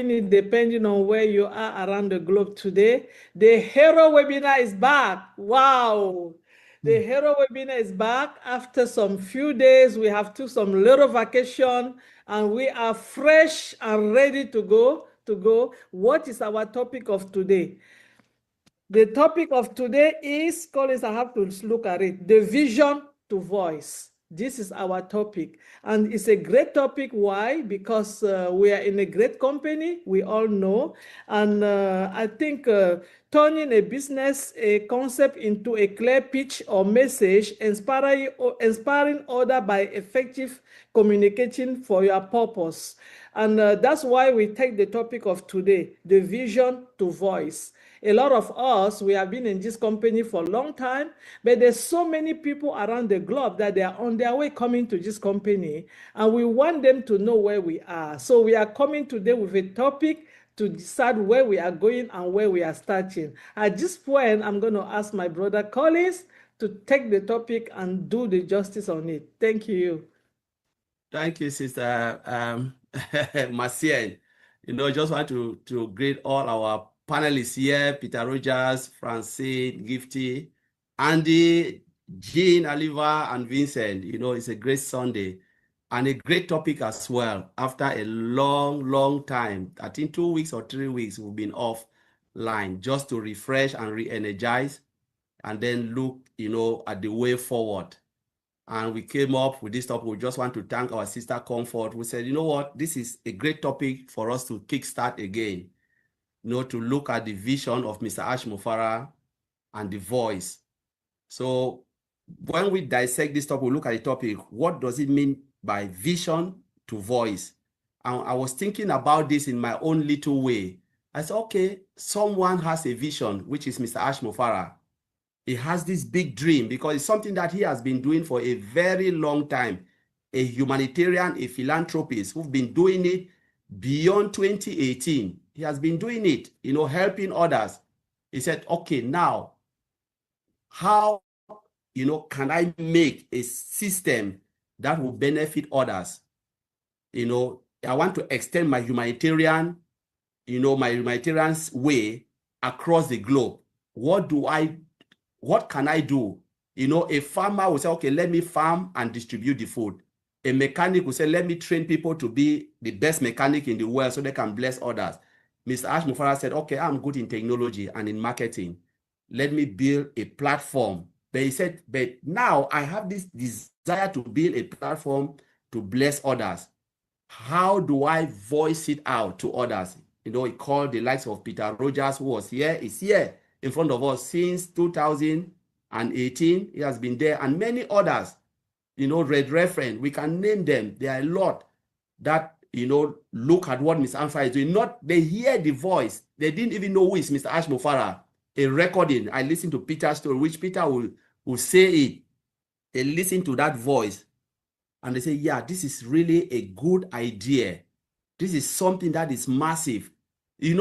it depending on where you are around the globe today. The Hero webinar is back. Wow. The Hero webinar is back. After some few days, we have took some little vacation and we are fresh and ready to go. What is our topic of today? The topic of today is, Collins, I have to look at it, the vision to voice. This is our topic. And it's a great topic. Why? Because we are in a great company, we all know. And I think turning a business, a concept into a clear pitch or message, inspiring others by effective communicating for your purpose. And that's why we take the topic of today, the vision to voice. A lot of us, we have been in this company for a long time, but there's so many people around the globe that they are on their way coming to this company, and we want them to know where we are. So we are coming today with a topic to decide where we are going and where we are starting. At this point, I'm going to ask my brother Collins to take the topic and do the justice on it. Thank you. Thank you, Sister Marcian. Just want to greet all our panelists here, Peter Rogers, Francine, Gifty, Andy, Jean, Oliver, and Vincent. It's a great Sunday and a great topic as well. After a long time, I think 2 weeks or 3 weeks, we've been offline just to refresh and re-energize and then look, at the way forward. And we came up with this topic. We just want to thank our sister Comfort. We said, you know what, this is a great topic for us to kickstart again, to look at the vision of Mr. Ash Mufara and the voice. So when we dissect this topic, we look at the topic, what does it mean by vision to voice? And I was thinking about this in my own little way. I said, okay, someone has a vision, which is Mr. Ash Mufara. He has this big dream because it's something that he has been doing for a very long time. A humanitarian, a philanthropist who've been doing it beyond 2018. He has been doing it, helping others. He said, okay, now, how, can I make a system that will benefit others? I want to extend my humanitarian, way across the globe. What can I do? A farmer will say, okay, let me farm and distribute the food. A mechanic will say, let me train people to be the best mechanic in the world so they can bless others. Mr. Ash Mufara said, okay, I'm good in technology and in marketing. Let me build a platform. But he said, but now I have this desire to build a platform to bless others. How do I voice it out to others? He called the likes of Peter Rogers, who was here, is here in front of us since 2018. He has been there, and many others, Red Reference, we can name them. There are a lot that, look at what Mr. Amfa is doing. They hear the voice. They didn't even know who is Mr. Ash Mufara. A recording, I listened to Peter's story, which Peter will say it. They listen to that voice, and they say, yeah, this is really a good idea. This is something that is massive.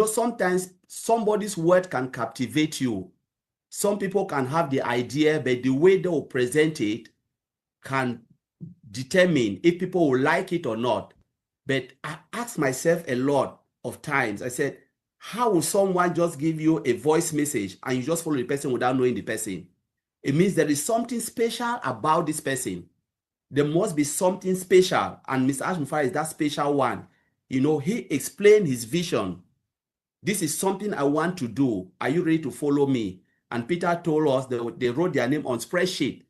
Sometimes somebody's word can captivate you. Some people can have the idea, but the way they will present it can determine if people will like it or not. But I ask myself a lot of times, I said, how will someone just give you a voice message and you just follow the person without knowing the person? It means there is something special about this person. There must be something special, and Mr. Ash Mufara is that special one. He explained his vision. This is something I want to do. Are you ready to follow me? And Peter told us that they wrote their name on spreadsheet.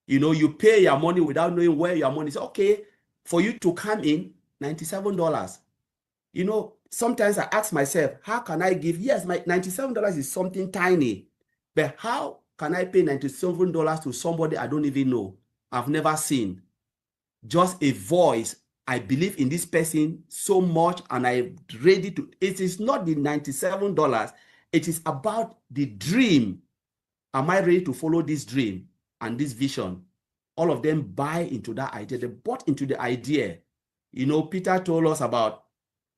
You pay your money without knowing where your money is. Okay, for you to come in, $97. Sometimes I ask myself, how can I give? Yes, my $97 is something tiny, but how can I pay $97 to somebody I don't even know, I've never seen? Just a voice. I believe in this person so much, and I'm ready to. It is not the $97. It is about the dream. Am I ready to follow this dream and this vision? All of them buy into that idea. They bought into the idea. Peter told us about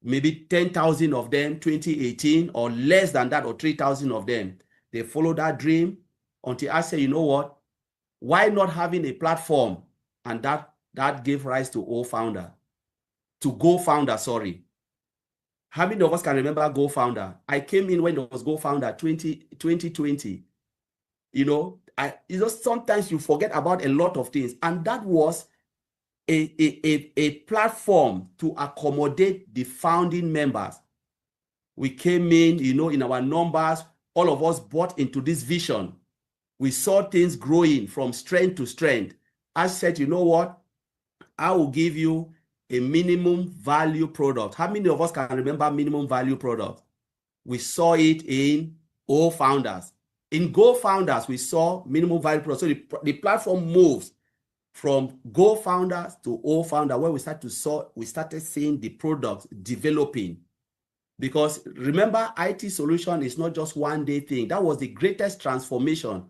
maybe 10,000 of them, 2018, or less than that, or 3,000 of them. They follow that dream until I say, you know what? Why not having a platform? And that gave rise to Go-Founder, sorry. How many of us can remember GoFounder? I came in when it was GoFounder 2020. Sometimes you forget about a lot of things. And that was a platform to accommodate the founding members. We came in our numbers, all of us bought into this vision. We saw things growing from strength to strength. I said, you know what? I will give you a minimum value product. How many of us can remember minimum value product? We saw it in Founders. In GoFounders, we saw minimum value product. So the platform moves from GoFounders to Founder, where we started seeing the products developing. Because remember, IT solution is not just one day thing. That was the greatest transformation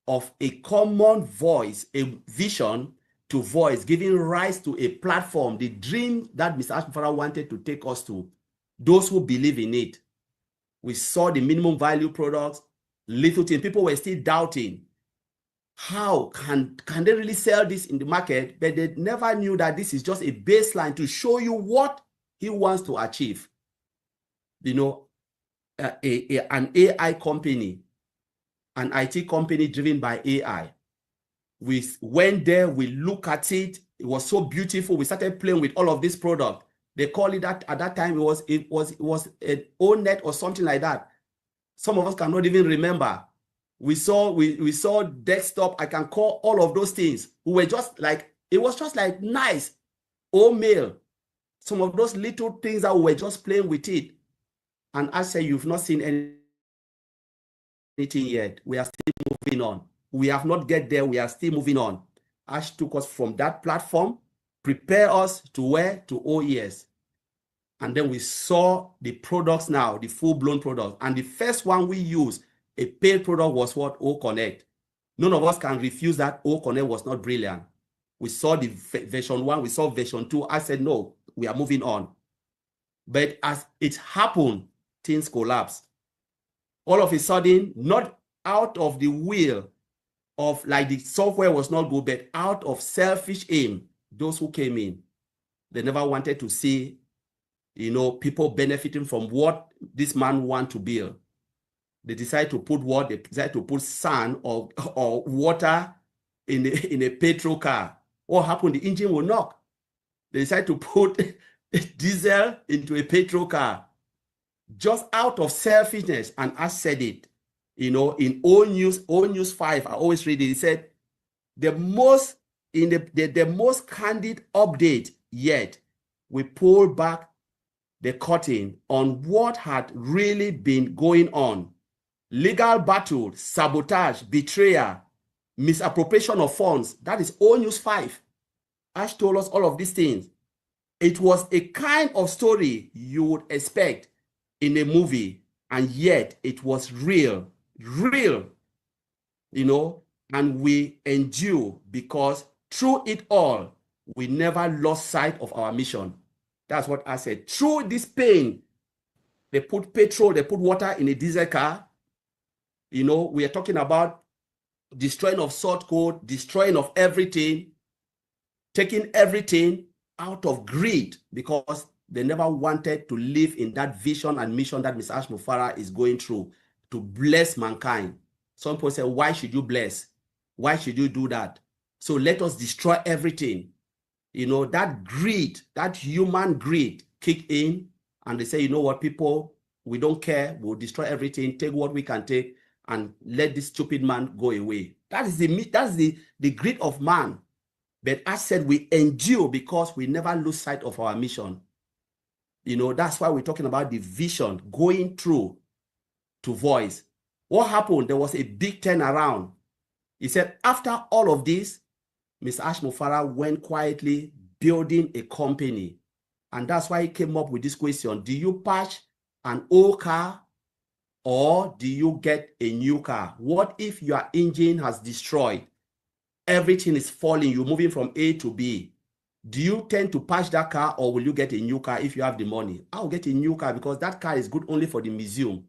of a common voice, a vision to voice, giving rise to a platform, the dream that Mr. Ashmufara wanted to take us to, those who believe in it. We saw the minimum value products, little things. People were still doubting. How can they really sell this in the market? But they never knew that this is just a baseline to show you what he wants to achieve. An AI company, an IT company driven by AI. We went there, we look at it. It was so beautiful. We started playing with all of this product. They call it that at that time. It was an O-net or something like that. Some of us cannot even remember. We saw desktop. I can call all of those things. We were just like, it was just like nice mail. Some of those little things that we were just playing with it. And I say, you've not seen anything yet. We are still moving on. We have not get there. We are still moving on. Ash took us from that platform, prepare us to where? To OES. And then we saw the products now, the full-blown products. And the first one we used, a paid product, was what? O-Connect. None of us can refuse that O-Connect was not brilliant. We saw the version 1, we saw version 2. I said, no, we are moving on. But as it happened, things collapsed. All of a sudden, not out of the will of like the software was not good, but out of selfish aim, those who came in, they never wanted to see, people benefiting from what this man want to build. They decide to put what? They decide to put sand or water in a petrol car. What happened? The engine will knock. They decide to put diesel into a petrol car. Just out of selfishness. And I said it, in O News 5, I always read it. He said, the most candid update yet, we pulled back the curtain on what had really been going on. Legal battle, sabotage, betrayal, misappropriation of funds. That is O News 5. Ash told us all of these things. It was a kind of story you would expect in a movie, and yet it was real, and we endure because through it all, we never lost sight of our mission. That's what I said. Through this pain, they put petrol, they put water in a diesel car. We are talking about destroying of source code, destroying of everything, taking everything out of greed because they never wanted to live in that vision and mission that Mr. Ashmufara is going through to bless mankind. Some people say, why should you bless? Why should you do that? So let us destroy everything. That greed, that human greed kick in, and they say, you know what, people, we don't care. We'll destroy everything, take what we can take, and let this stupid man go away. That's the greed of man. But I said we endure because we never lose sight of our mission. That's why we're talking about the vision going through to voice. What happened? There was a big turnaround. He said, after all of this, Mr. Ashmufara went quietly building a company. And that's why he came up with this question. Do you patch an old car or do you get a new car? What if your engine has destroyed? Everything is falling. You're moving from A to B. Do you tend to patch that car or will you get a new car if you have the money? I'll get a new car because that car is good only for the museum.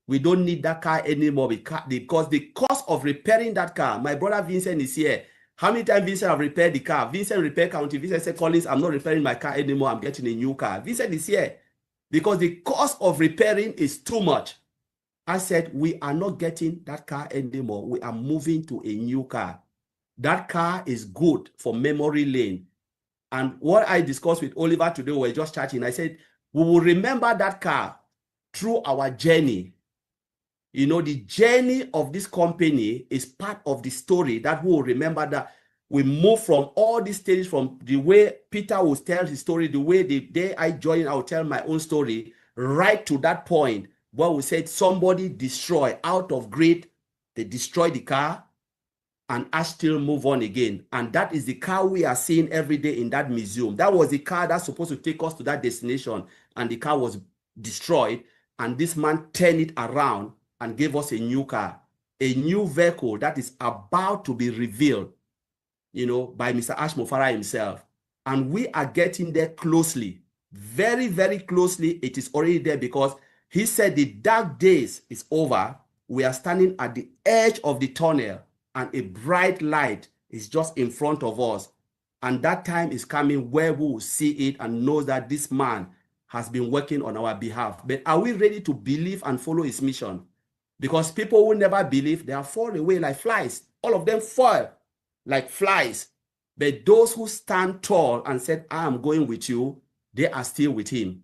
We don't need that car anymore because the cost of repairing that car, my brother Vincent is here. How many times Vincent have repaired the car? Vincent repair county. Vincent said, Collins, I'm not repairing my car anymore. I'm getting a new car. Vincent is here. because the cost of repairing is too much. I said, we are not getting that car anymore. We are moving to a new car. That car is good for memory lane. And what I discussed with Oliver today, we were just chatting. I said, we will remember that car through our journey. You know, the journey of this company is part of the story that we will remember, that we move from all these stages, from the way Peter will tell his story, the way the day I joined, I'll tell my own story, right to that point where we said somebody destroy out of greed, they destroy the car, and I still move on again. And that is the car we are seeing every day in that museum. That was the car that's supposed to take us to that destination, and the car was destroyed, and this man turned it around and gave us a new car, a new vehicle that is about to be revealed, you know, by Mr. Ash Mofara himself. And we are getting there closely, very, very closely. It is already there, because he said the dark days is over. We are standing at the edge of the tunnel, and a bright light is just in front of us. And that time is coming where we will see it and know that this man has been working on our behalf. But are we ready to believe and follow his mission? Because people who never believe, they are fall away like flies. All of them fall like flies. But those who stand tall and said, I am going with you, they are still with him.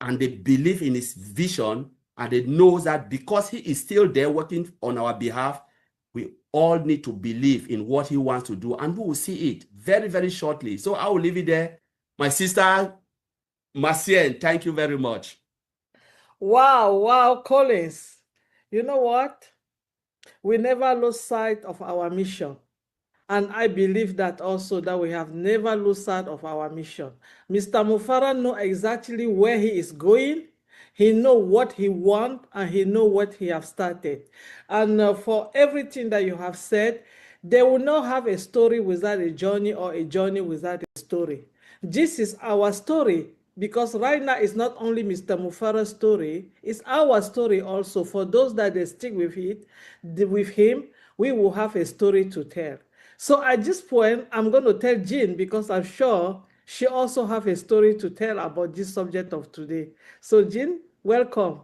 And they believe in his vision, and they know that because he is still there working on our behalf, we all need to believe in what he wants to do, and we will see it very, very shortly. So I will leave it there. My sister, Marcienne, thank you very much. Wow, Collins. You know what? We never lose sight of our mission. And I believe that also, that we have never lost sight of our mission. Mr. Mufara know exactly where he is going. He know what he want, and he know what he have started. And for everything that you have said, they will not have a story without a journey, or a journey without a story. This is our story, because right now it's not only Mr. Mufara's story, it's our story also. For those that they stick with it, with him, we will have a story to tell. So at this point, I'm going to tell Jean, because I'm sure she also have a story to tell about this subject of today. So Jean, welcome.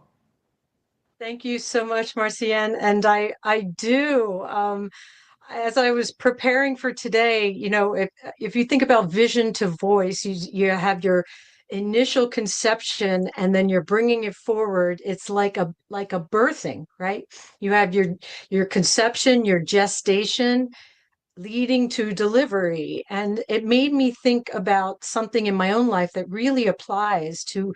Thank you so much, Marcienne. And I do. As I was preparing for today, you know, if you think about vision to voice, you have your initial conception, and then you're bringing it forward. It's like a birthing, right? You have your conception, your gestation, leading to delivery. And it made me think about something in my own life that really applies to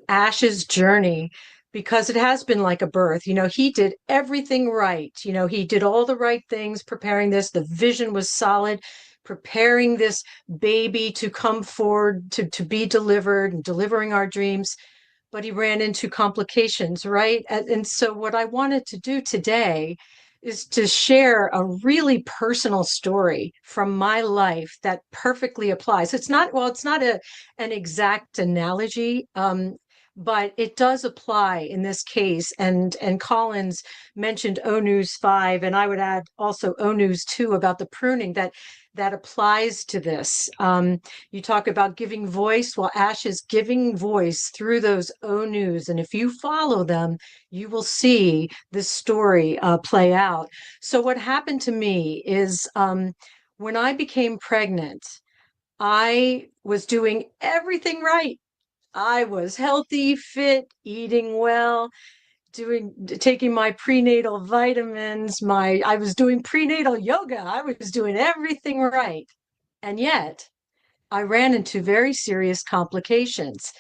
Ash's journey, because it has been like a birth. You know, he did everything right. You know, he did all the right things preparing this. The vision was solid, preparing this baby to come forward, to be delivered, and delivering our dreams. But he ran into complications, right? And so what I wanted to do today is to share a really personal story from my life that perfectly applies. It's not, well, it's not an exact analogy, but it does apply in this case. And Collins mentioned O News 5, and I would add also O News 2 about the pruning that applies to this. You talk about giving voice. Well, Ash is giving voice through those O News, and if you follow them, you will see this story play out. So what happened to me is, when I became pregnant, I was doing everything right. I was healthy, fit, eating well, taking my prenatal vitamins, I was doing prenatal yoga. I was doing everything right. And yet I ran into very serious complications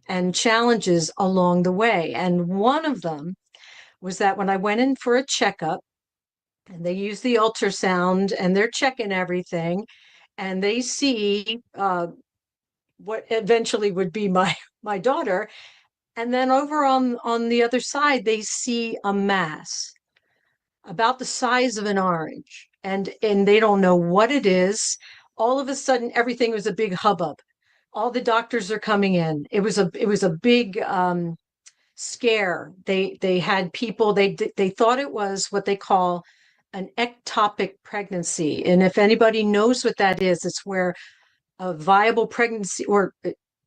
and challenges along the way. And one of them was that when I went in for a checkup, and they use the ultrasound, and they're checking everything, and they see what eventually would be my daughter. And then over on the other side, they see a mass about the size of an orange, and they don't know what it is. All of a sudden, everything was a big hubbub. All the doctors are coming in. It was a big scare. They had people. They thought it was what they call an ectopic pregnancy, and if anybody knows what that is, it's where a viable pregnancy, or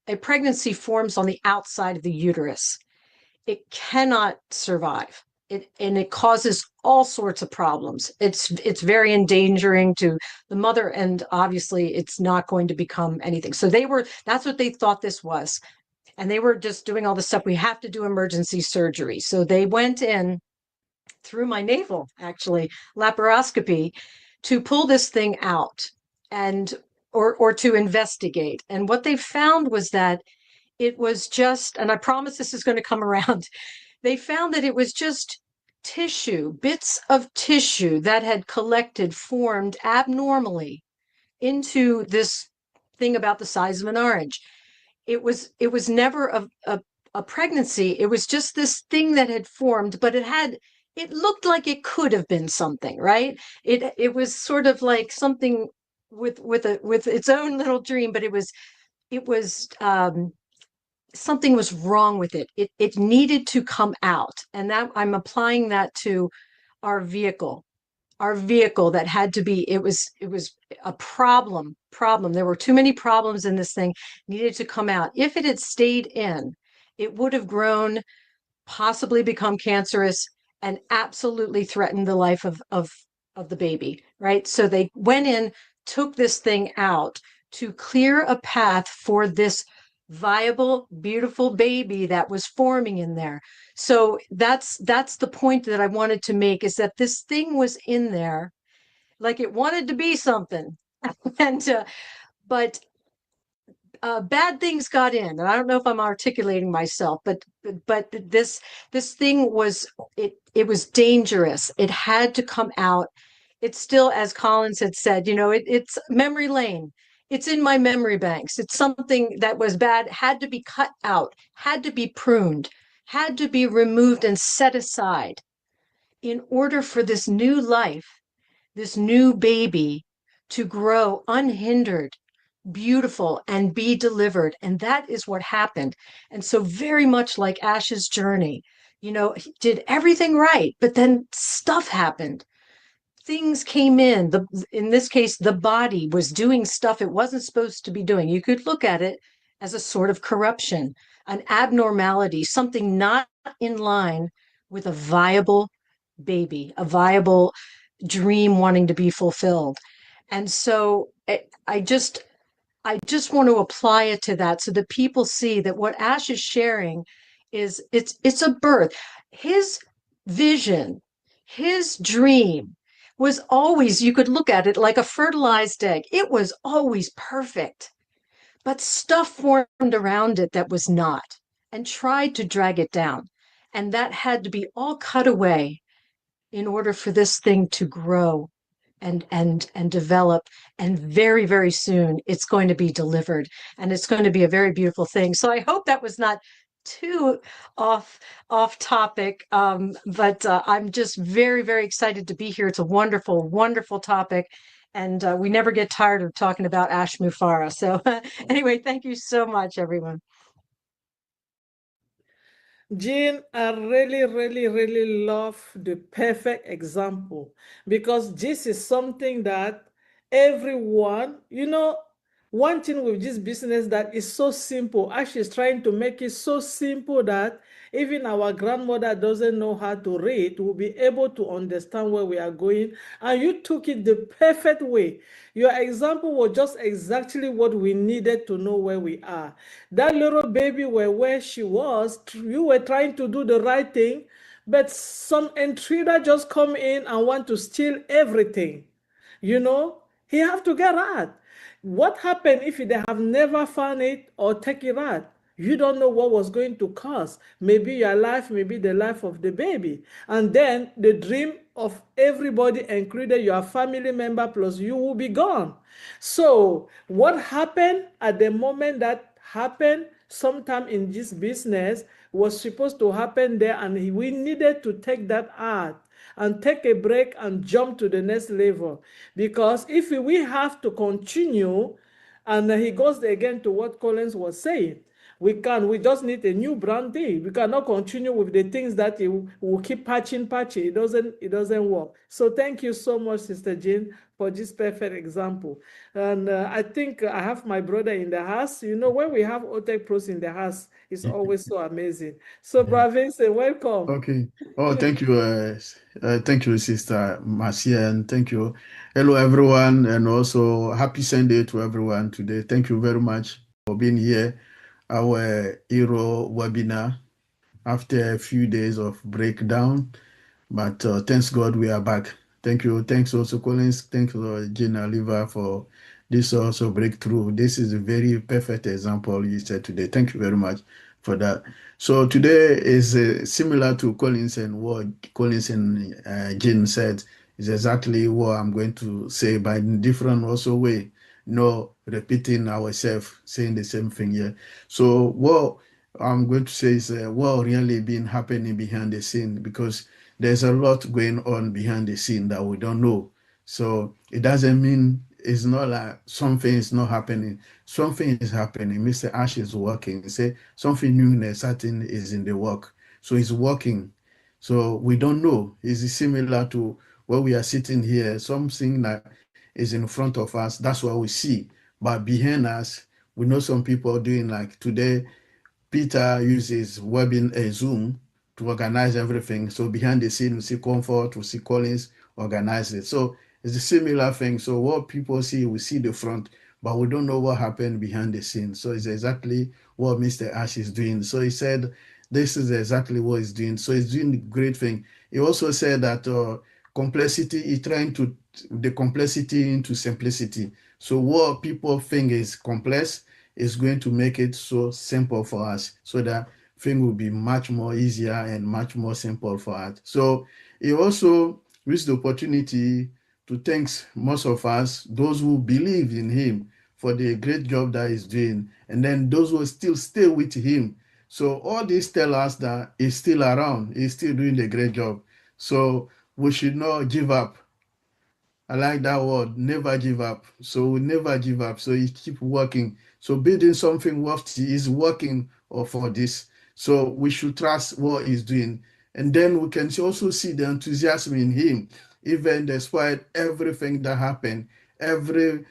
a pregnancy forms on the outside of the uterus, it cannot survive. It causes all sorts of problems. It's very endangering to the mother, and obviously it's not going to become anything. So that's what they thought this was. And they were just doing all the stuff. We have to do emergency surgery. So they went in through my navel, actually, laparoscopy, to pull this thing out and or to investigate. And what they found was that it was just, and I promise this is going to come around, they found that it was just tissue, bits of tissue that had collected, formed abnormally into this thing about the size of an orange. It was never a pregnancy. It was just this thing that had formed, but it looked like it could have been something, right? It was sort of like something with its own little dream, but it was something was wrong with it. It needed to come out. And that I'm applying that to our vehicle. Our vehicle that had to be, it was a problem. There were too many problems in this thing, needed to come out. If it had stayed in, it would have grown, possibly become cancerous, and absolutely threatened the life of the baby, right? So they went in, took this thing out to clear a path for this viable, beautiful baby that was forming in there. So that's the point that I wanted to make, is that this thing was in there like it wanted to be something. And but bad things got in, and I don't know if I'm articulating myself, but this thing was, it was dangerous. It had to come out. It's still, as Collins had said, it's memory lane. It's in my memory banks. It's something that was bad, had to be cut out, had to be pruned, had to be removed and set aside in order for this new life, this new baby, to grow unhindered, beautiful, and be delivered. And that is what happened. And so, very much like Ash's journey, he did everything right, but then stuff happened. Things came in this case, the body was doing stuff it wasn't supposed to be doing. You could look at it as a sort of corruption, an abnormality, something not in line with a viable baby, a viable dream wanting to be fulfilled. And so I just want to apply it to that, so that people see that what Ash is sharing is, it's a birth. His vision, his dream was always, you could look at it like a fertilized egg. It was always perfect, but stuff formed around it that was not, and tried to drag it down. And that had to be all cut away in order for this thing to grow and develop. And very, very soon it's going to be delivered, and it's going to be a very beautiful thing. So I hope that was not too off topic, but I'm just very, very excited to be here. It's a wonderful, wonderful topic, and we never get tired of talking about Ash Mufareh. So anyway, thank you so much, everyone. Jean, I really, really, really love the perfect example, because this is something that everyone, one thing with this business that is so simple. Ash is trying to make it so simple that even our grandmother doesn't know how to read, will be able to understand where we are going. And you took it the perfect way. Your example was just exactly what we needed to know where we are. That little baby where she was, you were trying to do the right thing, but some intruder just come in and want to steal everything. He have to get out. What happened if they have never found it or take it out? You don't know what was going to cause. Maybe your life, maybe the life of the baby. And then the dream of everybody, including your family member plus you, will be gone. So what happened at the moment that happened sometime in this business was supposed to happen there, and we needed to take that out and take a break and jump to the next level. Because if we have to continue, and he goes again to what Collins was saying, We just need a new branding. We cannot continue with the things that will keep patching. It doesn't work. So thank you so much, Sister Jane, for this perfect example. And I think I have my brother in the house. You know, when we have OTech pros in the house, it's always so amazing. So, Bravince, welcome. Okay. Oh, thank you, Sister Marcia, and thank you. Hello, everyone, and also happy Sunday to everyone today. Thank you very much for being here. Our Hero webinar after a few days of breakdown, but thanks God we are back. Thank you. Thanks also Collins. Thanks Gina Oliver for this also breakthrough. This is a very perfect example you said today. Thank you very much for that. So today is similar to Collins and what Collins and Jean said is exactly what I'm going to say, but in different also way, no repeating ourselves, saying the same thing here. So what I'm going to say is what really been happening behind the scene, because there's a lot going on behind the scene that we don't know. So it doesn't mean it's not like something is not happening. Something is happening. Mr. Ash is working. He say something new and certain is in the work. So he's working. So we don't know. It's similar to where we are sitting here. Something that is in front of us. That's what we see. But behind us, we know some people doing like today. Peter uses Zoom to organize everything. So behind the scene, we see Comfort, we see Collins organize it. So it's a similar thing. So what people see, we see the front, but we don't know what happened behind the scenes. So it's exactly what Mr. Ash is doing. So he said, this is exactly what he's doing. So he's doing a great thing. He also said that complexity, he's trying to the complexity into simplicity. So what people think is complex is going to make it so simple for us, so that thing will be much more easier and much more simple for us. So he also used the opportunity to thank most of us, those who believe in him for the great job that he's doing, and then those who still stay with him. So all this tell us that he's still around, he's still doing the great job. So we should not give up. I like that word, never give up. So we never give up. So you keep working. So building something worthy is working for this. So we should trust what he's doing. And then we can also see the enthusiasm in him, even despite everything that happened, every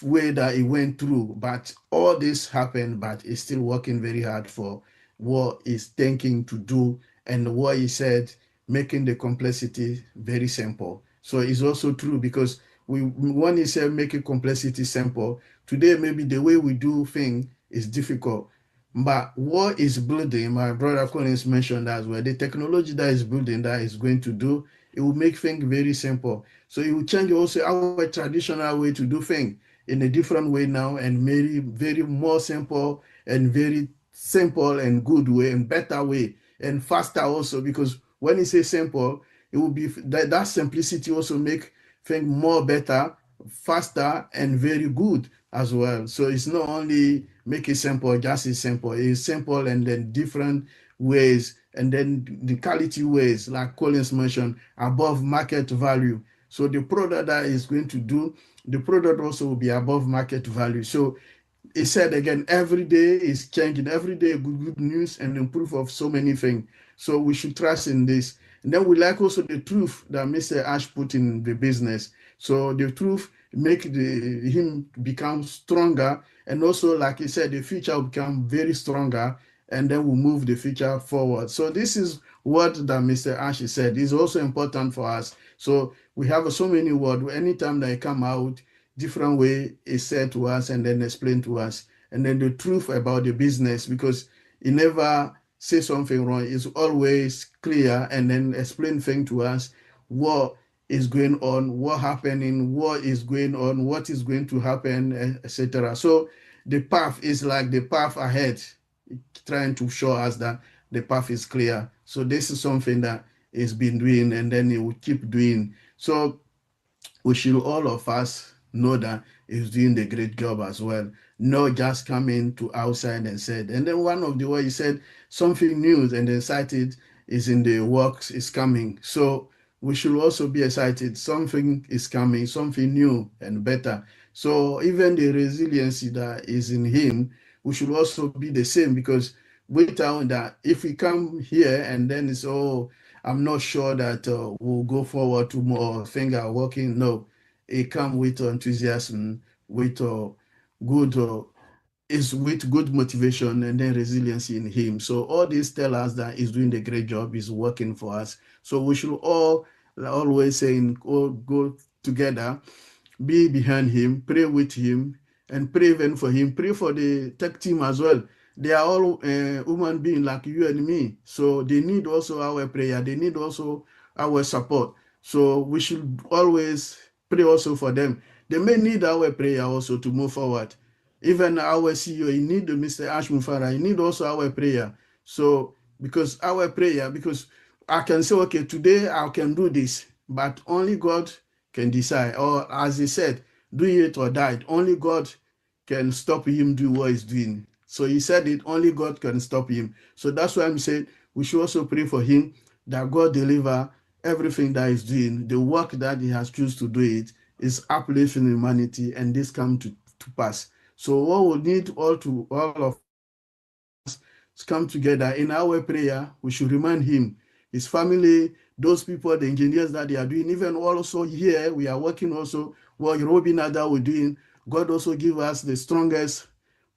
way that he went through. But all this happened, but he's still working very hard for what he's thinking to do, and what he said, making the complexity very simple. So it's also true, because when he said making complexity simple, today maybe the way we do things is difficult. But what is building, my brother Collins mentioned as well, the technology that is building that is going to do, it will make things very simple. So it will change also our traditional way to do things in a different way now, and very, very more simple, and very simple and good way and better way, and faster also, because when you say simple, it will be that simplicity also make things more better, faster, and very good as well. So it's not only make it simple, just it's simple. It's simple and then different ways, and then the quality ways, like Collins mentioned, above market value. So the product that is going to do, the product also will be above market value. So he said again, every day is changing, every day good news and improve of so many things. So we should trust in this. And then we like also the truth that Mr. Ash put in the business. So the truth make him become stronger, and also, like he said, the future will become very stronger, and then we'll move the future forward. So this is what that Mr. Ash said is also important for us. So we have so many words. Anytime they come out, different way is said to us and then explained to us. And then the truth about the business, because he never say something wrong. It's always clear, and then explain things to us, what is going on, what happening, what is going on, what is going to happen, etc. So the path is like the path ahead, trying to show us that the path is clear. So this is something that he's been doing, and then he will keep doing. So we should all of us know that he's doing the great job as well. Not just coming to outside and said. And then one of the way he said something new and excited is in the works is coming. So we should also be excited. Something is coming, something new and better. So even the resiliency that is in him, we should also be the same, because we found that if we come here and then it's, oh, I'm not sure that we'll go forward to more, things are working. No, it come with enthusiasm, with good is with good motivation and then resiliency in him. So all this tell us that he's doing a great job, he's working for us. So we should all always saying, go together, be behind him, pray with him, and pray even for him. Pray for the tech team as well. They are all human beings like you and me. So they need also our prayer. They need also our support. So we should always pray also for them. They may need our prayer also to move forward. Even our CEO, he need Mr. Ash Mufara, he need also our prayer. So because our prayer, because I can say, okay, today I can do this, but only God can decide. Or as he said, do it or die. Only God can stop him do what he's doing. So he said it, only God can stop him. So that's why I'm saying we should also pray for him, that God deliver everything that he's doing. The work that he has chosen to do it is uplifting humanity, and this come to pass. So what we need all of come together in our prayer. We should remind him, his family, those people, the engineers that they are doing. Even also here, we are working also what Robin Ada we're doing. God also give us the strongest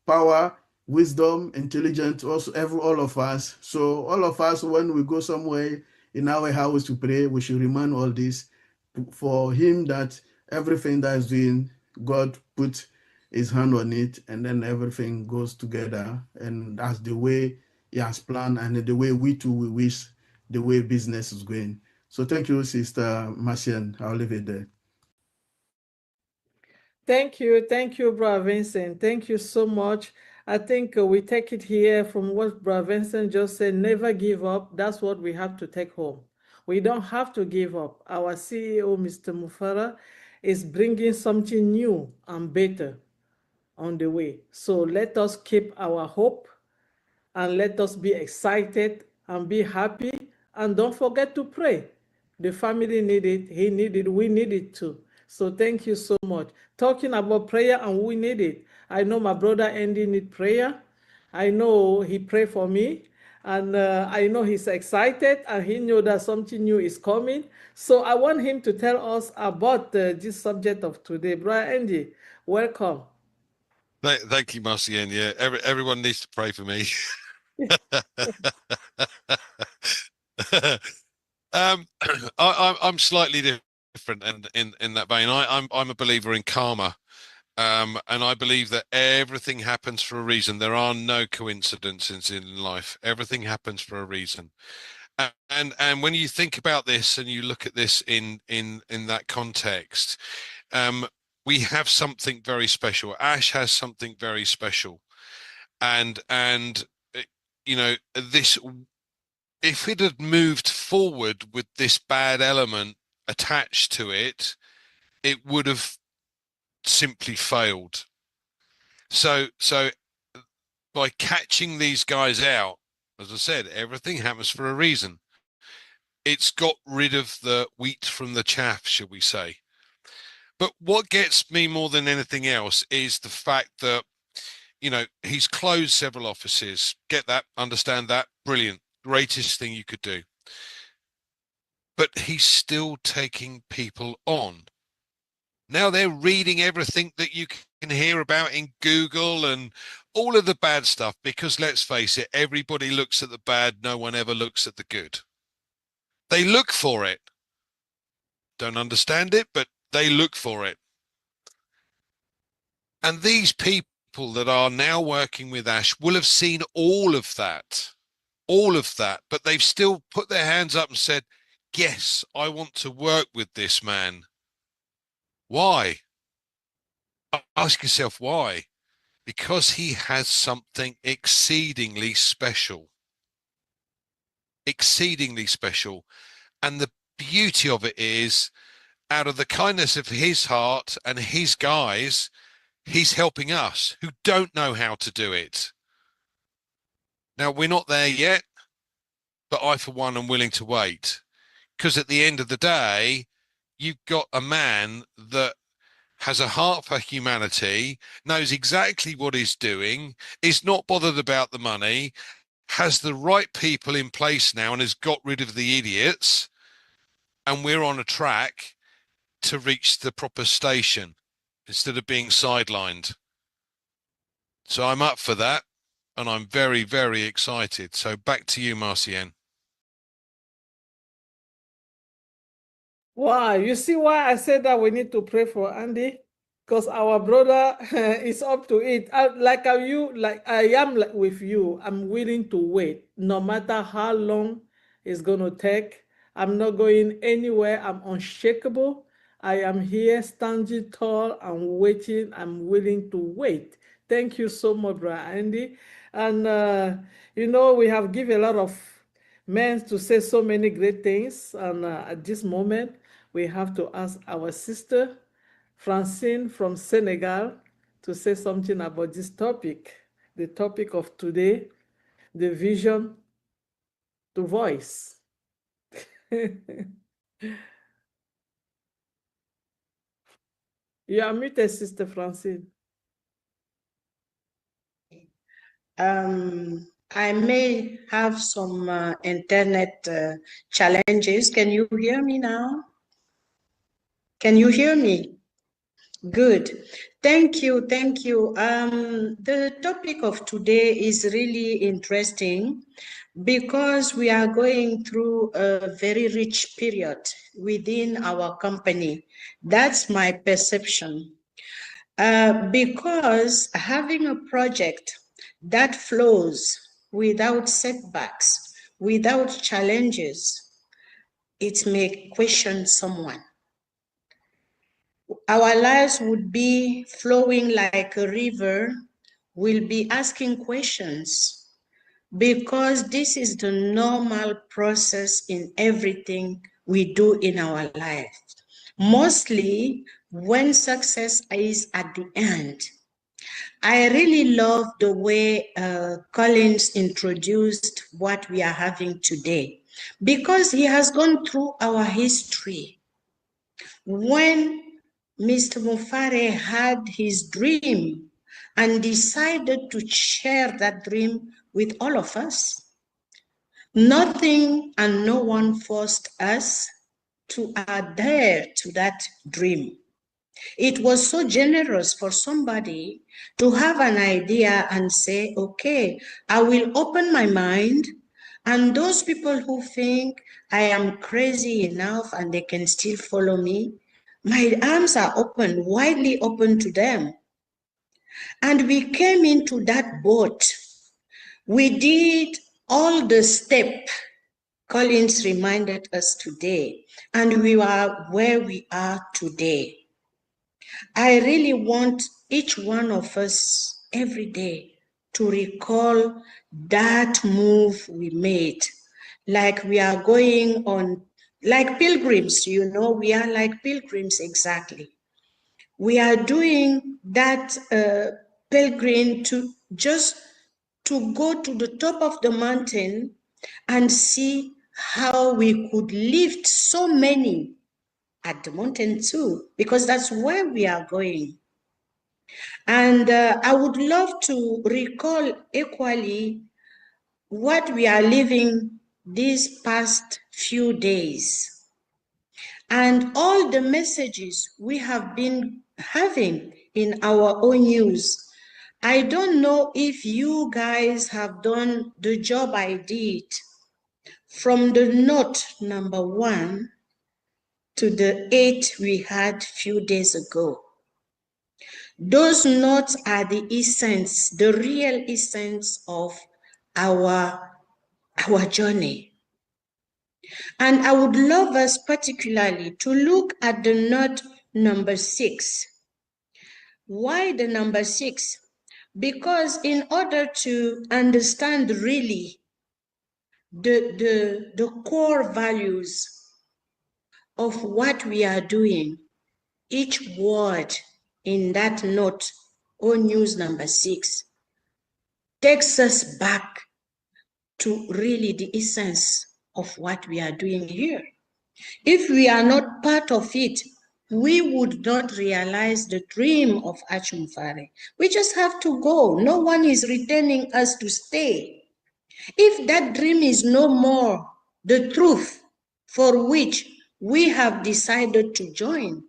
power, wisdom, intelligence, also all of us. So all of us, when we go somewhere in our house to pray, we should remind all this for him, that everything that is doing, God put his hand on it, and then everything goes together, and that's the way he has planned, and the way we too we wish the way business is going. So thank you, Sister Marcian. I'll leave it there. Thank you, Brother Vincent. Thank you so much. I think we take it here from what Brother Vincent just said. Never give up. That's what we have to take home. We don't have to give up. Our CEO, Mr. Mufara, is bringing something new and better on the way. So let us keep our hope, and let us be excited and be happy, and don't forget to pray. The family need it, he need it, we need it too. So thank you so much. Talking about prayer, and we need it. I know my brother Andy need prayer. I know he pray for me, and I know he's excited, and he know that something new is coming. So I want him to tell us about this subject of today. Brother Andy, welcome. Thank you, Marcian. Yeah, everyone needs to pray for me. I'm slightly different, and in that vein, I'm a believer in karma, and I believe that everything happens for a reason. There are no coincidences in life. Everything happens for a reason. And when you think about this and you look at this in that context, we have something very special. Ash has something very special, and you know, this, if it had moved forward with this bad element attached to it, it would have simply failed. So by catching these guys out, as I said, everything happens for a reason. It's got rid of the wheat from the chaff, shall we say. But what gets me more than anything else is the fact that, you know, he's closed several offices. Get that, understand that, brilliant, greatest thing you could do. But he's still taking people on. Now they're reading everything that you can hear about in Google and all of the bad stuff, because let's face it, everybody looks at the bad, no one ever looks at the good. They look for it. Don't understand it, but they look for it. And these people that are now working with Ash will have seen all of that, but they've still put their hands up and said, yes, I want to work with this man. Why? Ask yourself why. Because he has something exceedingly special. Exceedingly special. And the beauty of it is, out of the kindness of his heart and his guys, he's helping us who don't know how to do it. Now, we're not there yet, but I, for one, am willing to wait. Because at the end of the day, you've got a man that has a heart for humanity, knows exactly what he's doing, is not bothered about the money, has the right people in place now and has got rid of the idiots, and we're on a track to reach the proper station instead of being sidelined. So I'm up for that, and I'm very, very excited. So back to you, Marcienne. Wow, you see why I said that we need to pray for Andy? Because our brother is up to it. Like I am with you. I'm willing to wait, no matter how long it's gonna take. I'm not going anywhere. I'm unshakable. I am here, standing tall and waiting. I'm willing to wait. Thank you so much, brother Andy. And we have given a lot of men to say so many great things, and at this moment, we have to ask our sister Francine from Senegal to say something about this topic, the topic of today, the vision to voice. You are muted, Sister Francine. I may have some internet challenges. Can you hear me now? Can you hear me? Good. Thank you. Thank you. The topic of today is really interesting because we are going through a very rich period within our company. That's my perception. Because having a project that flows without setbacks, without challenges, it may question someone. Our lives would be flowing like a river. We'll be asking questions because this is the normal process in everything we do in our life. Mostly when success is at the end. I really love the way Collins introduced what we are having today because he has gone through our history. When Mr. Mufare had his dream and decided to share that dream with all of us, nothing and no one forced us to adhere to that dream. It was so generous for somebody to have an idea and say, okay, I will open my mind, and those people who think I am crazy enough and they can still follow me, my arms are open, widely open to them. And we came into that boat. We did all the steps Collins reminded us today, and we are where we are today. I really want each one of us every day to recall that move we made. Like we are going on, like pilgrims, we are like pilgrims exactly. We are doing that pilgrim to go to the top of the mountain and see how we could lift so many at the mountain too, because that's where we are going. And I would love to recall equally what we are living these past few days and all the messages we have been having in our own news. I don't know if you guys have done the job I did from the note number 1 to the 8 we had few days ago. Those notes are the essence, the real essence of our journey. And I would love us particularly to look at the note number 6. Why the number 6? Because in order to understand really the core values of what we are doing, each word in that note or news number 6 takes us back to really the essence of what we are doing here. If we are not part of it, we would not realize the dream of Achumfare. We just have to go. No one is retaining us to stay. If that dream is no more the truth for which we have decided to join,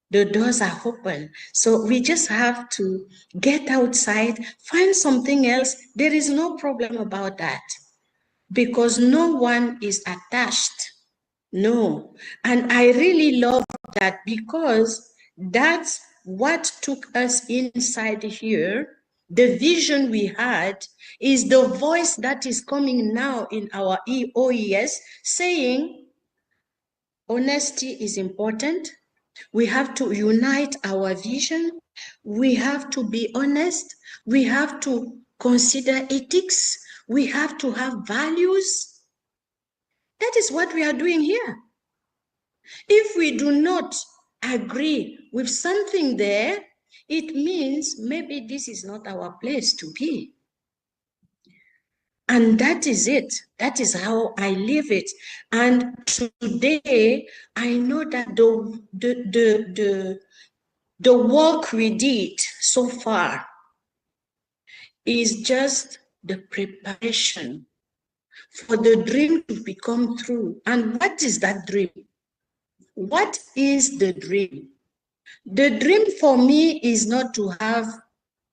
the doors are open. So we just have to get outside, find something else. There is no problem about that because no one is attached. No. And I really love that because that's what took us inside here. The vision we had is the voice that is coming now in our OES saying honesty is important. We have to unite our vision. We have to be honest. We have to consider ethics. We have to have values. That is what we are doing here. If we do not agree with something there, it means maybe this is not our place to be. And that is it. That is how I live it. And today, I know that the work we did so far is just the preparation for the dream to become true. And what is that dream? What is the dream? The dream for me is not to have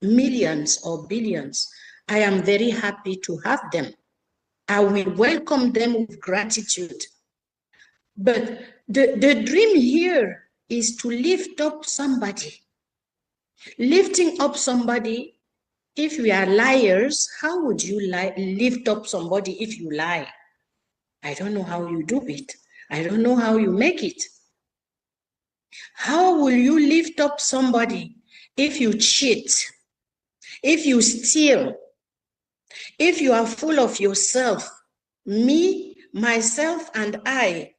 millions or billions. I am very happy to have them. I will welcome them with gratitude. But the dream here is to lift up somebody. Lifting up somebody, if we are liars, how would you lift up somebody if you lie? I don't know how you do it. I don't know how you make it. How will you lift up somebody if you cheat, if you steal, if you are full of yourself, me, myself, and I,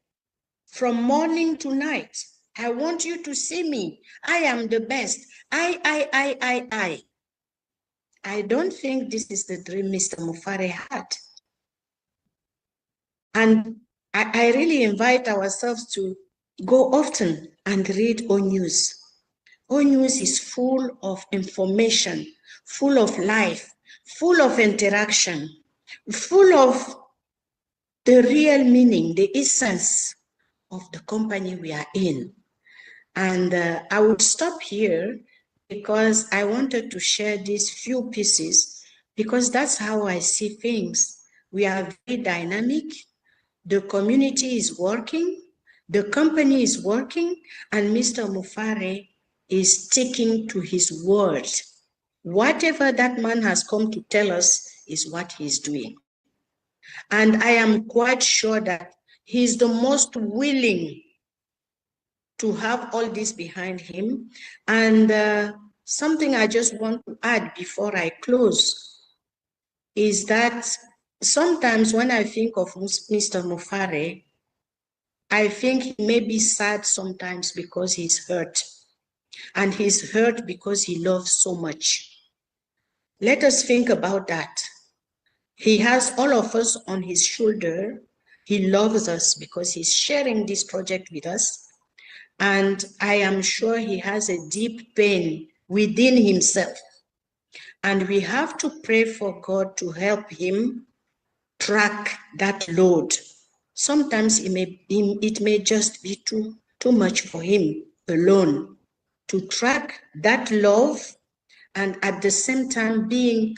from morning to night? I want you to see me. I am the best. I. I don't think this is the dream Mr. Mufare had. And I really invite ourselves to go often and read O News. O News is full of information, full of life, full of interaction, full of the real meaning, the essence of the company we are in. And I would stop here because I wanted to share these few pieces because that's how I see things. We are very dynamic. The community is working. The company is working. And Mr. Mufare is sticking to his word. Whatever that man has come to tell us is what he's doing. And I am quite sure that he's the most willing to have all this behind him. And something I just want to add before I close is that sometimes when I think of Mr. Mufare, I think he may be sad sometimes because he's hurt. And he's hurt because he loves so much. Let us think about that. He has all of us on his shoulder. He loves us because he's sharing this project with us. And I am sure he has a deep pain within himself. And we have to pray for God to help him track that load. Sometimes it may just be too much for him alone to track that love and at the same time being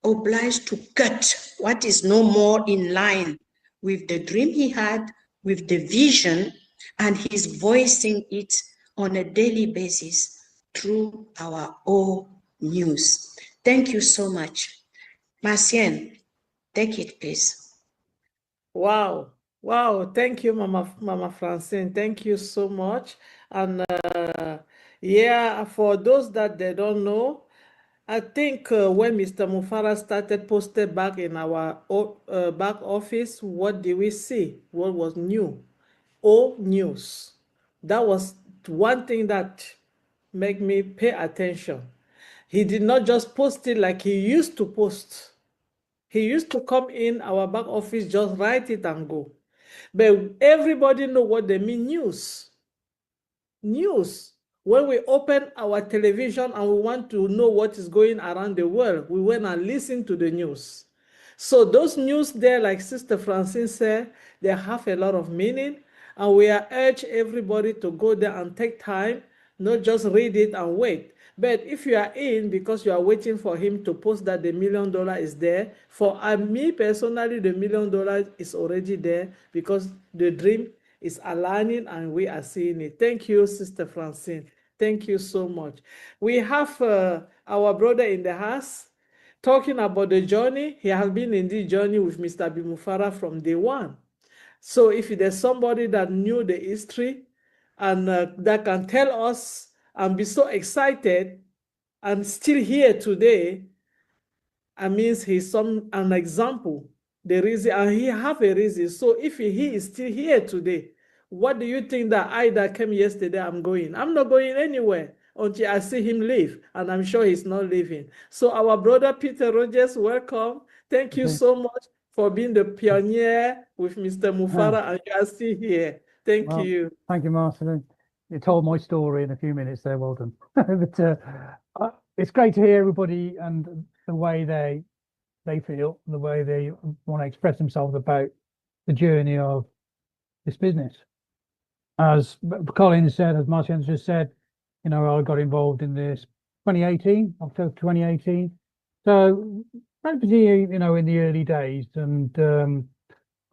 obliged to cut what is no more in line with the dream he had, with the vision, and he's voicing it on a daily basis through our O News. Thank you so much. Marcienne, take it, please. Wow. Wow. Thank you, Mama Francine. Thank you so much. And yeah, for those that they don't know, I think when Mr. Mufara started posted back in our back office, what did we see? What was new? O News. That was one thing that made me pay attention. He did not just post it like he used to post. He used to come in our back office, just write it and go. But everybody know what they mean news. news. When we open our television and we want to know what is going around the world, we went and listen to the news. So those news there, like Sister Francine said, they have a lot of meaning. And we are urge everybody to go there and take time, not just read it and wait. But if you are in because you are waiting for him to post that the $1 million is there, for me personally, the $1 million is already there because the dream is aligning and we are seeing it. Thank you, Sister Francine. Thank you so much. We have our brother in the house talking about the journey. He has been in this journey with Mr. Bimufara from day one. So if there's somebody that knew the history and that can tell us and be so excited and still here today, I mean, he's an example. The reason, and he have a reason. So if he is still here today, what do you think that I that came yesterday, I'm going? I'm not going anywhere until I see him leave, and I'm sure he's not leaving. So our brother Peter Rogers, welcome. Thank you so much for being the pioneer with Mr. Mufara, and you are still here. Thank you. Thank you, Martin. You told my story in a few minutes there. Well done. But it's great to hear everybody and the way they feel, the way they want to express themselves about the journey of this business. As Colin said, as Martin just said, you know, I got involved in this 2018, October 2018. So practically, you know, in the early days, and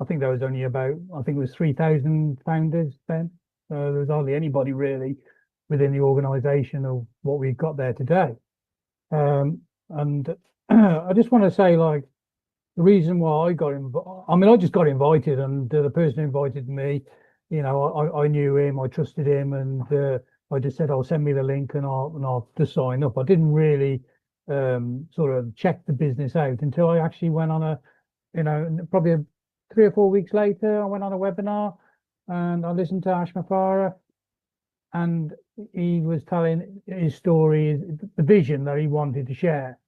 I think there was only about, I think it was 3,000 founders then. So there was hardly anybody really within the organization of what we've got there today. And I just want to say, like, the reason why I got involved, I mean, I just got invited, and the person who invited me, you know, I knew him, I trusted him, and I just said, "I'll send me the link and I'll just sign up." I didn't really sort of check the business out until I actually went on a, you know, probably 3 or 4 weeks later, I went on a webinar and I listened to Ash Mafara, and he was telling his story, the vision that he wanted to share.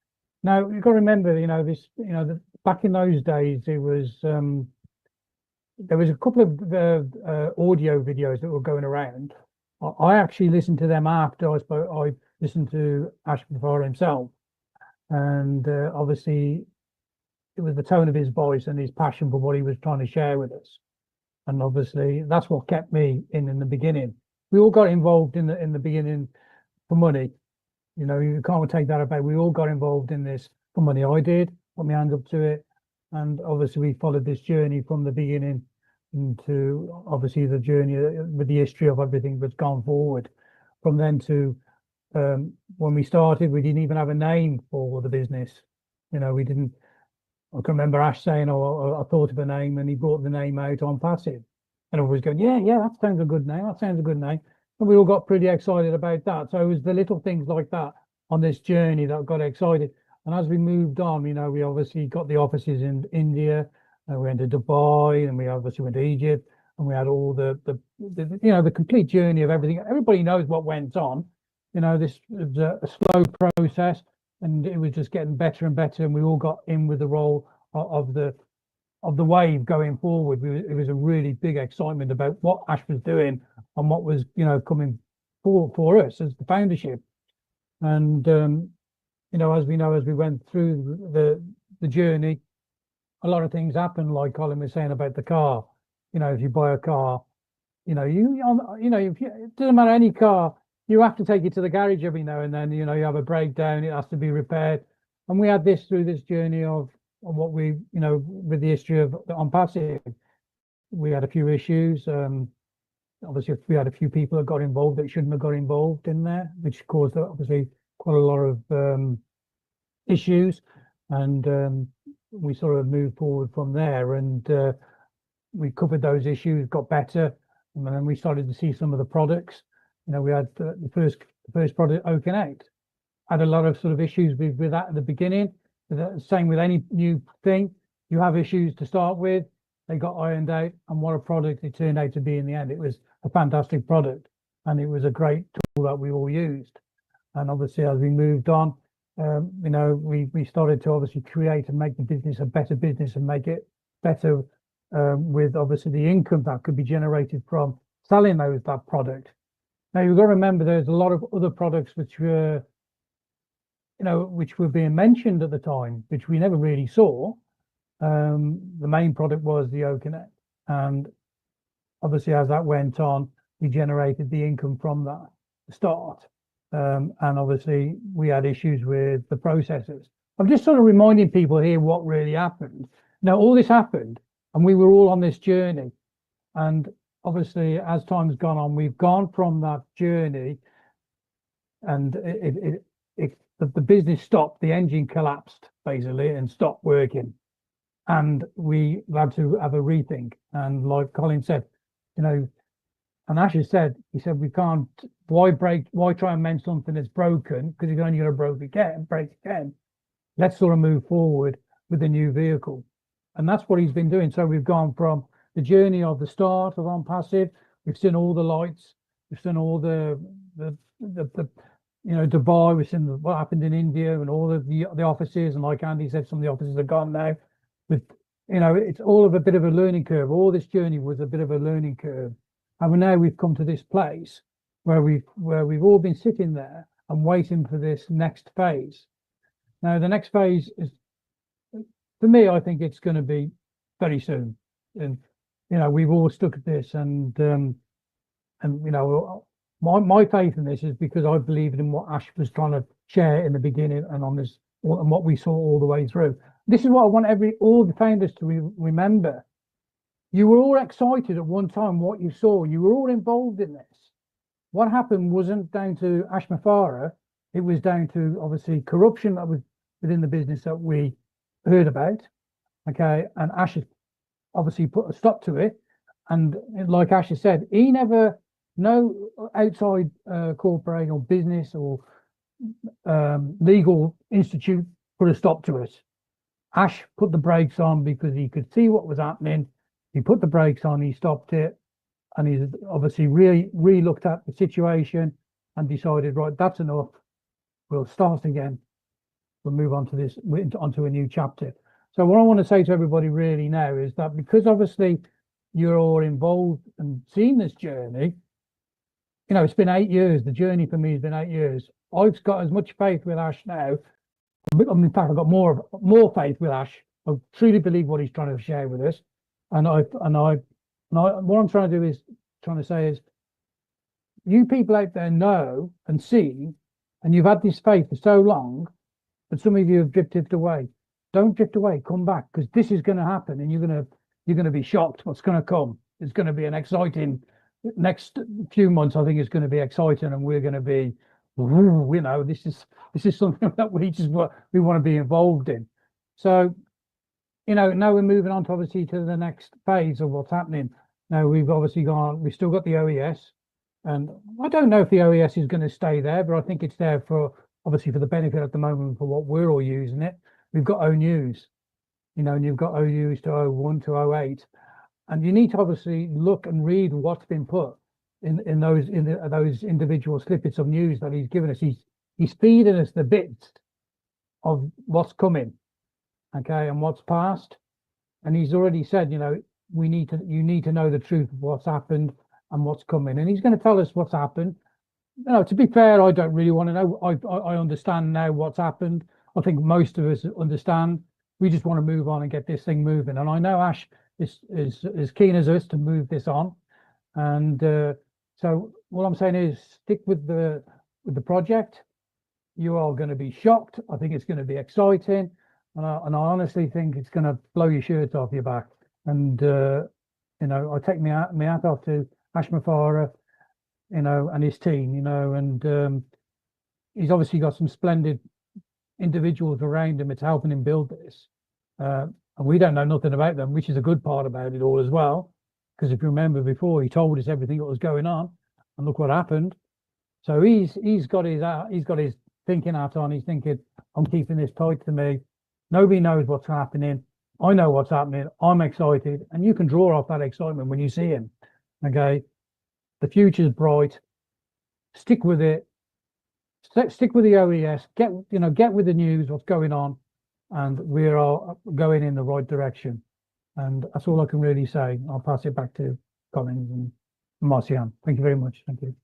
Now you've got to remember, you know, this, you know, back in those days, it was there was a couple of audio videos that were going around. I actually listened to them after I listened to Ash Mafara himself, and obviously it was the tone of his voice and his passion for what he was trying to share with us. And obviously that's what kept me in the beginning. We all got involved in the beginning for money. You know, you can't take that away. We all got involved in this for money. I did, put my hands up to it. And obviously we followed this journey from the beginning into obviously the journey with the history of everything that's gone forward. From then to when we started, we didn't even have a name for the business. You know, we didn't. I can remember Ash saying, "Oh, I thought of a name," and he brought the name out Onpassive, and I was going, "Yeah, that sounds a good name. That sounds a good name." And we all got pretty excited about that. So it was the little things like that on this journey that got excited. And as we moved on, you know, we obviously got the offices in India, and we went to Dubai, and we obviously went to Egypt, and we had all the you know, the complete journey of everything. Everybody knows what went on. You know, this was a slow process, and it was just getting better and better, and we all got in with the role of the wave going forward. It was a really big excitement about what Ash was doing and what was, you know, coming for us as the foundership. And you know, as we went through the journey, a lot of things happened, like Colin was saying about the car. You know, if you buy a car, you know, it doesn't matter any car, you have to take it to the garage every now and then. You know, you have a breakdown, it has to be repaired. And we had this through this journey of what we, you know, with the history of Onpassive. We had a few issues. Obviously, we had a few people that got involved that shouldn't have got involved in there, which caused obviously quite a lot of issues. And we sort of moved forward from there, and we covered those issues, got better, and then we started to see some of the products. You know, we had the first product, OConnect, had a lot of sort of issues with that at the beginning. Same with any new thing, you have issues to start with. They got ironed out, and what a product it turned out to be in the end. It was a fantastic product, and it was a great tool that we all used. And obviously, as we moved on, you know, we started to obviously create and make the business a better business and make it better with obviously the income that could be generated from selling that product. Now you've got to remember there's a lot of other products which were, which were being mentioned at the time, which we never really saw. The main product was the Oconet, and obviously as that went on, we generated the income from that start. And obviously we had issues with the processors. I'm just sort of reminding people here what really happened. Now, all this happened and we were all on this journey. And obviously, as time's gone on, we've gone from that journey and the business stopped, the engine collapsed basically and stopped working. And we had to have a rethink. And like Colin said, and Ash has said, he said, we can't, why try and mend something that's broken? Because you're only going to break again. Let's sort of move forward with a new vehicle. And that's what he's been doing. So we've gone from the journey of the start of Onpassive. We've seen all the lights. We've seen all the Dubai. We've seen what happened in India and all of the offices. And like Andy said, some of the offices are gone now. With, it's all of a bit of a learning curve. All this journey was a bit of a learning curve. And now we've come to this place where we've all been sitting there and waiting for this next phase. Now, the next phase is, for me, I think it's going to be very soon. And, we've all stuck at this and my faith in this is because I believe in what Ash was trying to share in the beginning and on this, and what we saw all the way through. This is what I want all the founders to remember. You were all excited at one time what you saw. You were all involved in this. What happened wasn't down to Ash Mafara. It was down to, obviously, corruption that was within the business that we heard about. Okay, and Ash obviously put a stop to it. And like Ash has said, no outside corporation or business or legal institute put a stop to it. Ash put the brakes on because he could see what was happening. He put the brakes on, he stopped it, and he's obviously really looked at the situation and decided, right, that's enough. We'll start again. We'll move on to onto a new chapter. So what I want to say to everybody really now is that because obviously you're all involved and seen this journey, it's been 8 years. The journey for me has been 8 years. I've got as much faith with Ash now. In fact, I've got more faith with Ash. I truly believe what he's trying to share with us. And what I'm trying to say is, you people out there know and see, and you've had this faith for so long, but some of you have drifted away. Don't drift away. Come back, because this is going to happen, and you're going to be shocked what's going to come. It's going to be an exciting next few months. I think it's going to be exciting, and we're going to be, this is something that we want to be involved in. So, now we're moving on to obviously to the next phase of what's happening. Now we've still got the OES, and I don't know if the OES is going to stay there, but I think it's there for the benefit at the moment for what we're all using it. We've got ONUs, and you've got OUs to 01 to 08, and you need to obviously look and read what's been put in those individual snippets of news that he's given us. He's feeding us the bits of what's coming. Okay, and what's past, and he's already said, you need to know the truth of what's happened and what's coming, and he's going to tell us what's happened. To be fair, I don't really want to know. I understand now what's happened. I think most of us understand. We just want to move on and get this thing moving, and I know Ash is as keen as us to move this on. And so what I'm saying is, stick with the project. You are going to be shocked. I think it's going to be exciting. And I honestly think it's going to blow your shirt off your back. And, I take my hat off to Ash Mafara, and his team, and he's obviously got some splendid individuals around him. It's helping him build this. And we don't know nothing about them, which is a good part about it all as well. Because if you remember before, he told us everything that was going on, and look what happened. So he's got his thinking hat on. He's thinking, I'm keeping this tight to me. Nobody knows what's happening. I know what's happening. I'm excited. And you can draw off that excitement when you see him. Okay. The future's bright. Stick with it. Stick with the OES. Get with the news, what's going on. And we're all going in the right direction. And that's all I can really say. I'll pass it back to Colin and Marcian. Thank you very much. Thank you.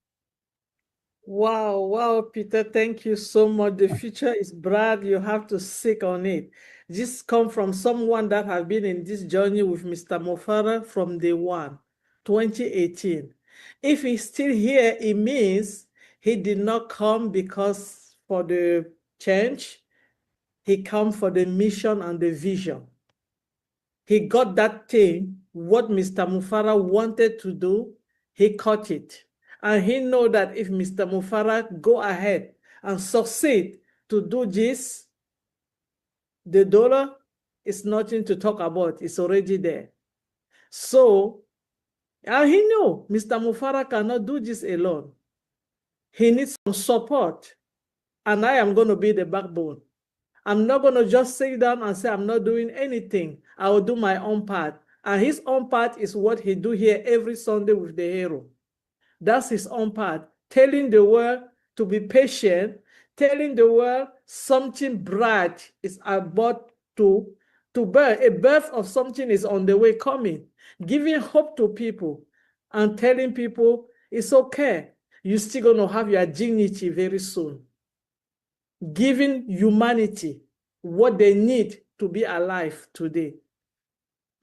Wow, wow, Peter, thank you so much. The future is bright. You have to seek on it. This come from someone that have been in this journey with Mr. Mofara from day one, 2018. If he's still here, it means he did not come because for the change. He come for the mission and the vision. He got that thing, what Mr. Mufara wanted to do, he caught it. And he know that if Mr. Mufara go ahead and succeed to do this, the dollar is nothing to talk about. It's already there. So, and he knew Mr. Mufara cannot do this alone. He needs some support. And I am going to be the backbone. I'm not going to just sit down and say, I'm not doing anything. I will do my own part. And his own part is what he do here every Sunday with the hero. That's his own part. Telling the world to be patient, telling the world something bright is about to birth. A birth of something is on the way coming. Giving hope to people and telling people it's okay. You're still going to have your dignity very soon. Giving humanity what they need to be alive today.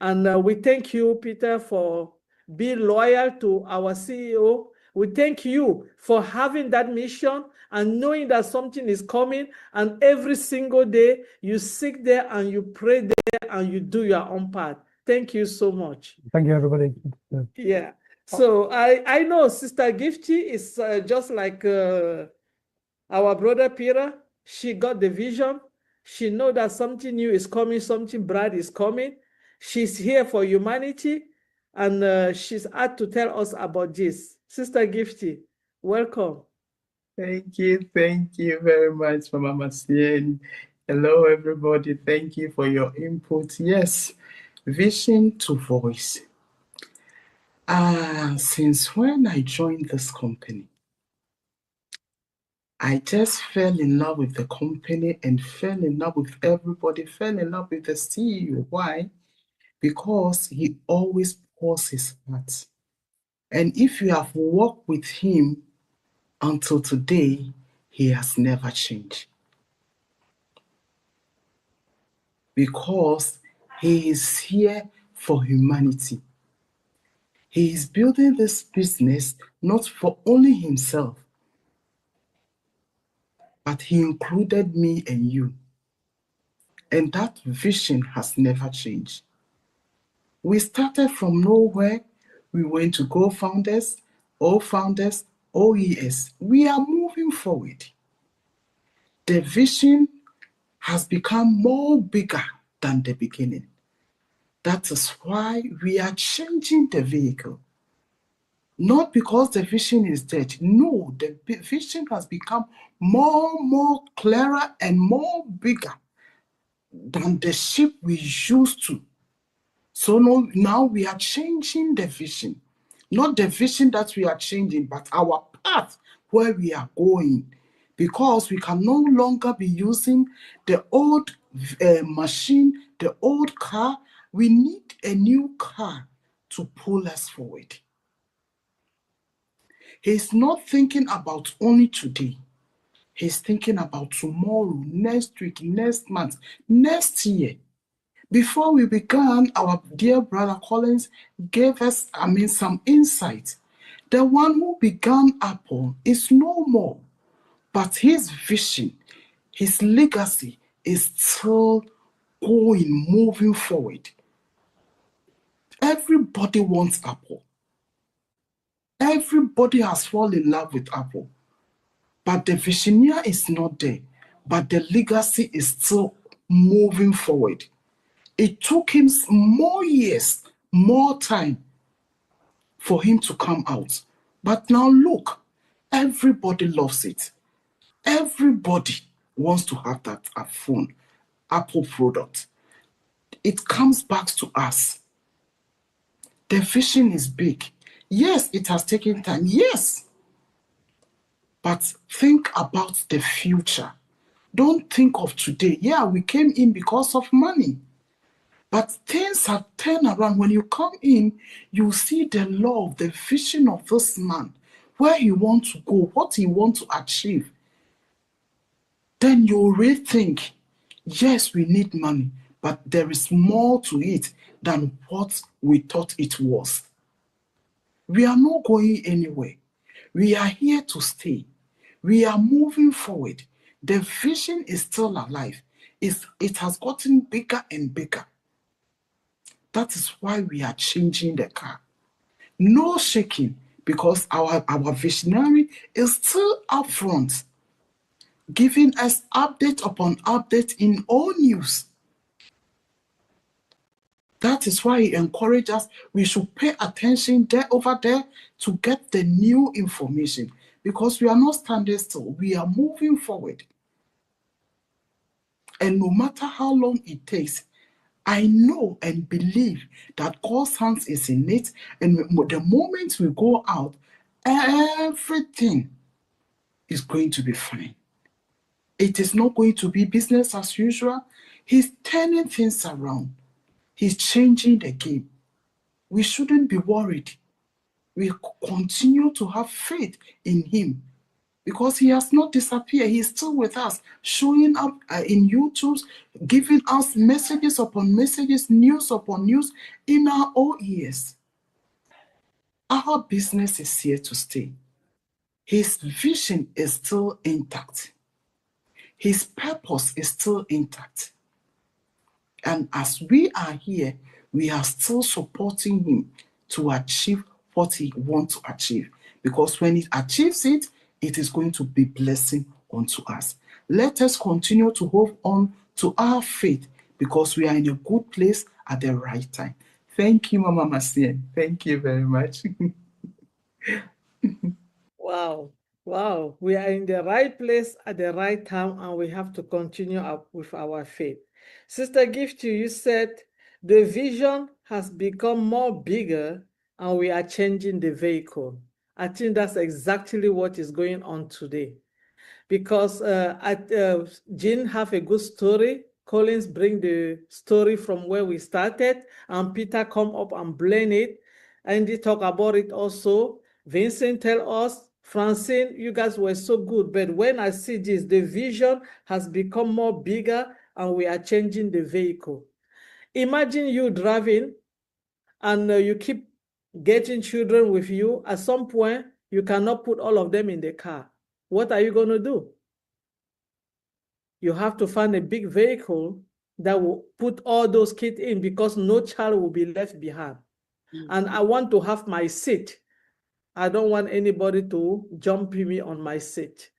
And we thank you, Peter, for being loyal to our CEO. We thank you for having that mission and knowing that something is coming. And every single day, you sit there and you pray there and you do your own part. Thank you so much. Thank you, everybody. Yeah. So I know Sister Gifty is just like our brother Peter. She got the vision. She know that something new is coming, something bright is coming. She's here for humanity, and she's had to tell us about this. Sister Gifty, welcome. Thank you very much, Mama Macien. Hello, everybody. Thank you for your input. Yes, vision to voice. Since when I joined this company, I just fell in love with the company and fell in love with everybody, fell in love with the CEO. Why? Because he always pours his heart. And if you have worked with him until today, he has never changed. Because he is here for humanity. He is building this business not for only himself, but he included me and you. And that vision has never changed. We started from nowhere. We went to co-founders, O-founders, OES. We are moving forward. The vision has become more bigger than the beginning. That is why we are changing the vehicle. Not because the vision is dead. No, the vision has become more clearer and more bigger than the ship we used to. So now we are changing the vision. Not the vision that we are changing, but our path where we are going. Because we can no longer be using the old machine, the old car. We need a new car to pull us forward. He's not thinking about only today. He's thinking about tomorrow, next week, next month, next year. Before we began, our dear brother Collins gave us, some insight. The one who began Apple is no more, but his vision, his legacy is still going, moving forward. Everybody wants Apple. Everybody has fallen in love with Apple. But the visioneer is not there. But the legacy is still moving forward. It took him more years, more time for him to come out. But now look, everybody loves it. Everybody wants to have that phone, Apple product. It comes back to us. The vision is big. Yes, it has taken time. Yes. But think about the future. Don't think of today. Yeah, we came in because of money. But things have turned around. When you come in, you see the love, the vision of this man where he wants to go, what he wants to achieve, then you rethink, yes, we need money, but there is more to it than what we thought it was. We are not going anywhere. We are here to stay. We are moving forward. The vision is still alive. It has gotten bigger and bigger. That is why we are changing the car. No shaking, because our visionary is still up front, giving us update upon update in all news. That is why he encourages us, we should pay attention there over there to get the new information, because we are not standing still, we are moving forward. And no matter how long it takes, I know and believe that God's hands is in it, and the moment we go out, everything is going to be fine. It is not going to be business as usual. He's turning things around. He's changing the game. We shouldn't be worried. We continue to have faith in him, because he has not disappeared. He's still with us, showing up in YouTube, giving us messages upon messages, news upon news in our own ears. Our business is here to stay. His vision is still intact. His purpose is still intact. And as we are here, we are still supporting him to achieve what he wants to achieve. Because when he achieves it, it is going to be blessing unto us. Let us continue to hold on to our faith, because we are in a good place at the right time. Thank you, Mama Masien. Thank you very much. Wow. Wow. We are in the right place at the right time, and we have to continue up with our faith. Sister Gifty, you said the vision has become more bigger and we are changing the vehicle. I think that's exactly what is going on today. Because Jean have a good story. Collins bring the story from where we started, and Peter come up and blend it. And they talk about it also. Vincent tell us, Francine, you guys were so good. But when I see this, the vision has become more bigger and we are changing the vehicle. Imagine you driving and you keep getting children with you. At some point, you cannot put all of them in the car. What are you going to do? You have to find a big vehicle that will put all those kids in, because no child will be left behind. And I want to have my seat. I don't want anybody to jump me on my seat.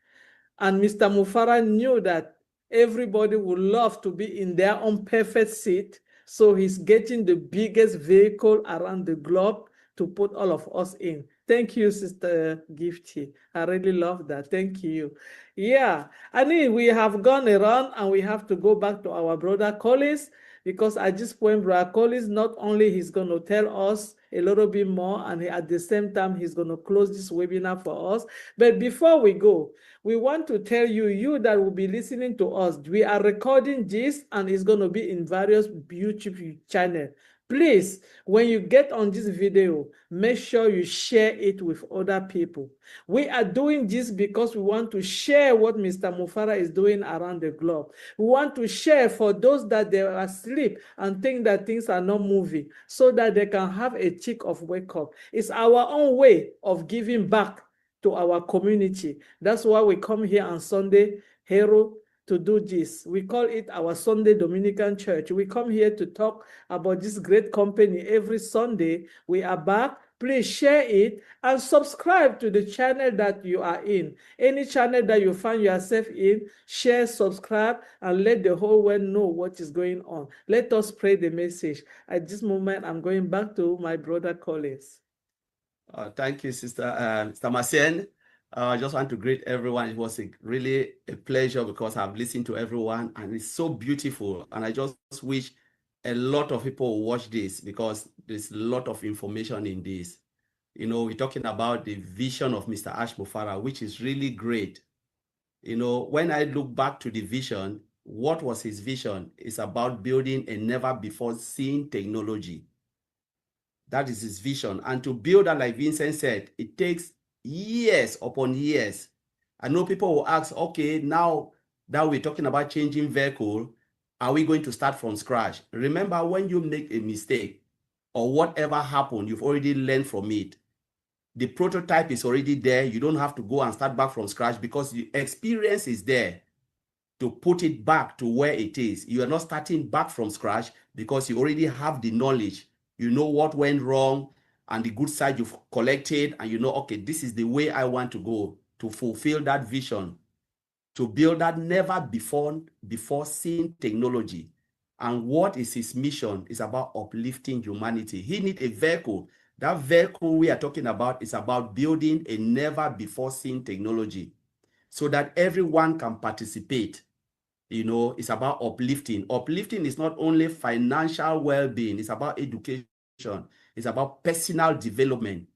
And Mr. Mufara knew that everybody would love to be in their own perfect seat. So he's getting the biggest vehicle around the globe to put all of us in. Thank you, Sister Gifty. I really love that. Thank you. Yeah, I mean, we have gone around and we have to go back to our brother Collins, because at this point, Brother Collins, not only he's going to tell us a little bit more, and at the same time, he's going to close this webinar for us. But before we go, we want to tell you, you that will be listening to us, we are recording this and it's going to be in various YouTube channels. Please, when you get on this video, make sure you share it with other people. We are doing this because we want to share what Mr. Mufara is doing around the globe. We want to share for those that they are asleep and think that things are not moving, so that they can have a tick of wake up. It's our own way of giving back to our community. That's why we come here on Sunday, Hero, to do this. We call it our Sunday Dominican Church. We come here to talk about this great company every Sunday. We are back. Please share it and subscribe to the channel that you are in. Any channel that you find yourself in, share, subscribe, and let the whole world know what is going on. Let us spread the message. At this moment, I'm going back to my brother Collins. Thank you, Sister Masien. I just want to greet everyone. It was really a pleasure, because I've listened to everyone and it's so beautiful. And I just wish a lot of people will watch this, because there's a lot of information in this. You know, we're talking about the vision of Mr. Ash Mufara, which is really great. You know, when I look back to the vision, what was his vision? It's about building a never before seen technology. That is his vision. And to build that, like Vincent said, it takes years upon years. I know people will ask, okay, now that we're talking about changing vehicle, are we going to start from scratch? Remember, when you make a mistake or whatever happened, you've already learned from it. The prototype is already there. You don't have to go and start back from scratch because the experience is there to put it back to where it is. You are not starting back from scratch because you already have the knowledge. You know what went wrong and the good side you've collected, and you know, okay, this is the way I want to go to fulfill that vision, to build that never before seen technology. And what is his mission? Is about uplifting humanity. He needs a vehicle. That vehicle we are talking about is about building a never before seen technology so that everyone can participate. You know, it's about uplifting. Uplifting is not only financial well-being, it's about education. It's about personal development.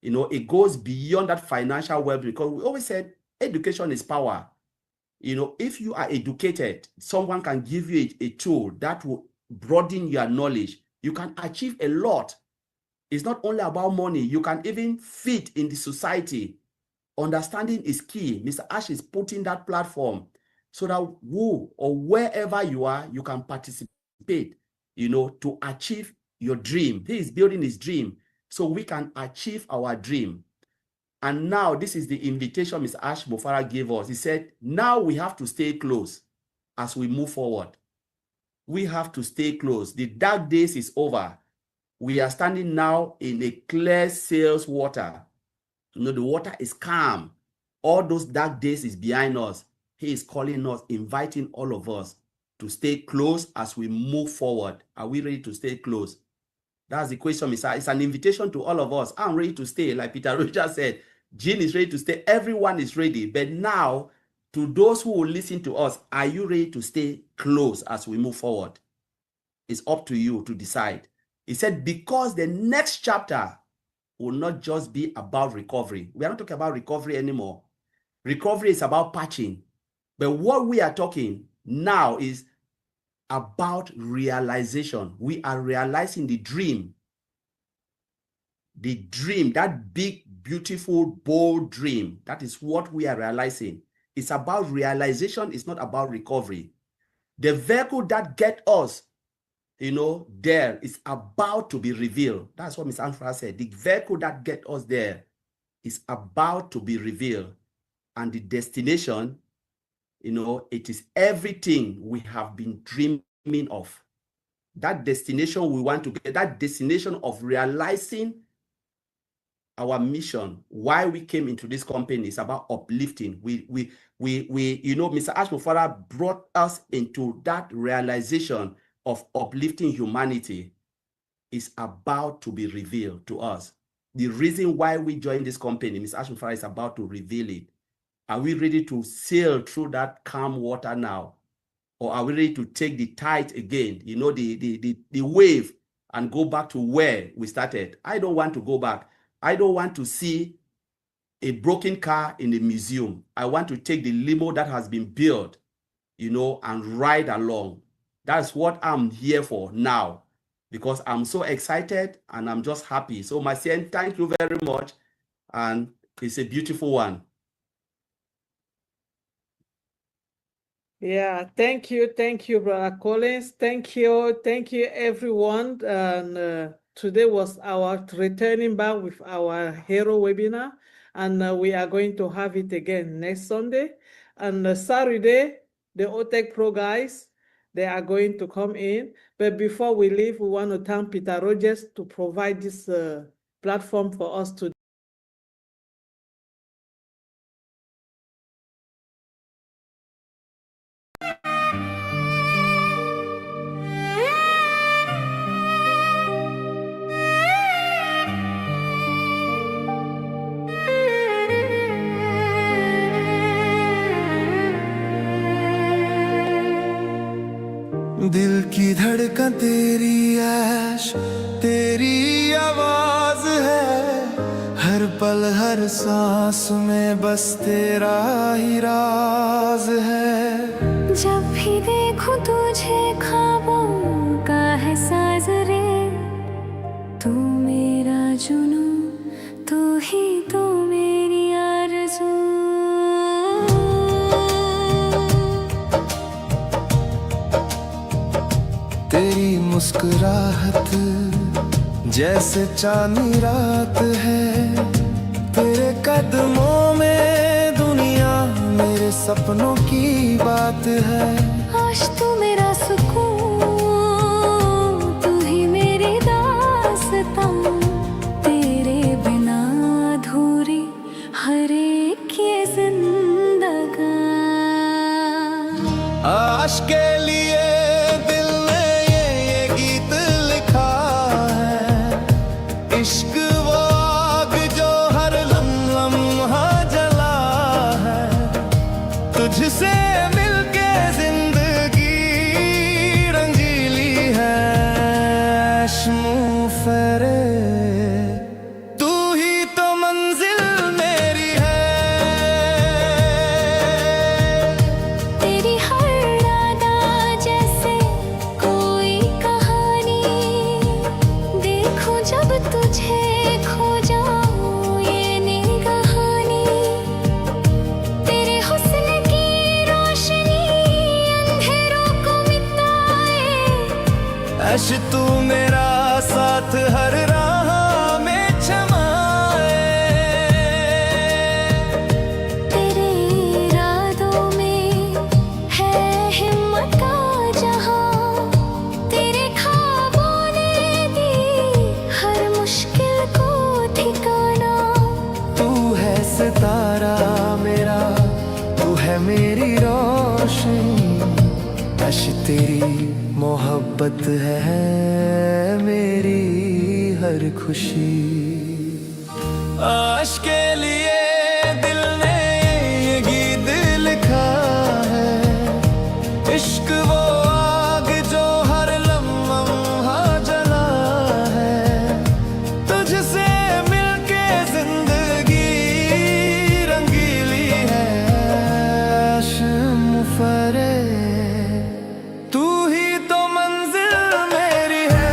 You know, it goes beyond that financial well-being because we always said education is power. You know, if you are educated, someone can give you a tool that will broaden your knowledge. You can achieve a lot. It's not only about money. You can even fit in the society. Understanding is key. Mr. Ash is putting that platform so that who or wherever you are, you can participate, you know, to achieve your dream. He is building his dream so we can achieve our dream. And now this is the invitation Mr. Ash Mofara gave us. He said, now we have to stay close as we move forward. We have to stay close. The dark days is over. We are standing now in a clear sails water. You know, the water is calm. All those dark days is behind us. He is calling us, inviting all of us to stay close as we move forward. Are we ready to stay close? That's the question, Mr. It's an invitation to all of us. I'm ready to stay. Like Peter Rogers said, Jean is ready to stay. Everyone is ready. But now, to those who will listen to us, are you ready to stay close as we move forward? It's up to you to decide. He said, because the next chapter will not just be about recovery. We are not talking about recovery anymore. Recovery is about patching. But what we are talking now is about realization. We are realizing the dream. The dream, that big, beautiful, bold dream. That is what we are realizing. It's about realization. It's not about recovery. The vehicle that gets us, you know, there is about to be revealed. That's what Ms. Anfra said. The vehicle that gets us there is about to be revealed. And the destination, you know, it is everything we have been dreaming of. That destination we want to get, that destination of realizing our mission, why we came into this company, is about uplifting. We you know, Mr. Ash Mofara brought us into that realization of uplifting humanity. Is about to be revealed to us. The reason why we joined this company, Mr. Ash Mofara is about to reveal it. Are we ready to sail through that calm water now? Or are we ready to take the tide again, you know, the wave, and go back to where we started? I don't want to go back. I don't want to see a broken car in a museum. I want to take the limo that has been built, you know, and ride along. That's what I'm here for now, because I'm so excited and I'm just happy. So, Marcien, thank you very much. And it's a beautiful one. Yeah, thank you, Brother Collins. Thank you, everyone. And today was our returning back with our hero webinar, and we are going to have it again next Sunday. And Saturday, the OTech Pro guys, they are going to come in. But before we leave, we want to thank Peter Rogers to provide this platform for us to. दिल की धड़कन तेरी ऐश तेरी आवाज है, हर पल हर सांस में बस तेरा ही राज है। जब भी देखूं तुझे ख्वाबों का है साज रे, तू मेरा जुनून, तू ही तो मेरा मुस्कुराहट जैसे चांदनी रात है। तेरे कदमों में दुनिया मेरे सपनों की बात है। आज तू मेरा सुकून, तू ही मेरी दास्तां, तेरे बिना अधूरी हर एक ये जिंदगां। आज के लिए दिल ने ये गीत लिखा है। इश्क वो आग जो हर लम्हा जला है। तुझसे मिलके जिंदगी रंगीली है। शमुफरे तू ही तो मंजिल मेरी है। तेरी हर अदा जैसे कोई कहानी, देखूं जब तुझे खो जाऊं ये निगहानी। तेरे हुस्न की रोशनी अंधेरों को मिटाए। ऐश तू मेरा साथ हर राह में छमाए। तेरे इरादों में है हिम्मत का जहां। तेरे ख्वाबों ने दी हर मुश्किल को ठिकाना। तू है सितारा मेरा, तू है मेरी रोशनी। ऐश तेरी मोहब्बत है मेरी हर खुशी। आज के लिए दिल ने ये गीत लिखा है। इश्क वो आग जो हर लम्हा जला है। तुझसे मिलके जिंदगी रंगीली है। शमुफरे तू ही तो मंजिल मेरी है।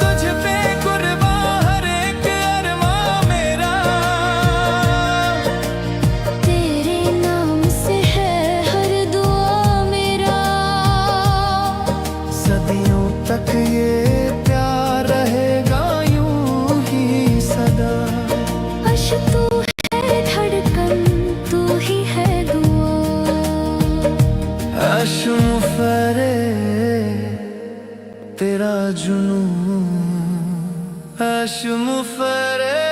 तुझ पे कुर्बान हर एक अरमां मेरा। तेरे नाम से है हर दुआ मेरा। सदियों तक ये प्यार रहेगा यूं ही सदा। अर्श तू है धड़कन, तू ही है दुआ। शमुफरे तेरा जुनून। शमुफरे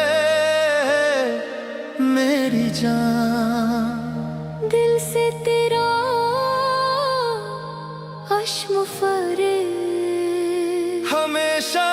मेरी जान। दिल से तेरा अश्म फरे। हमेशा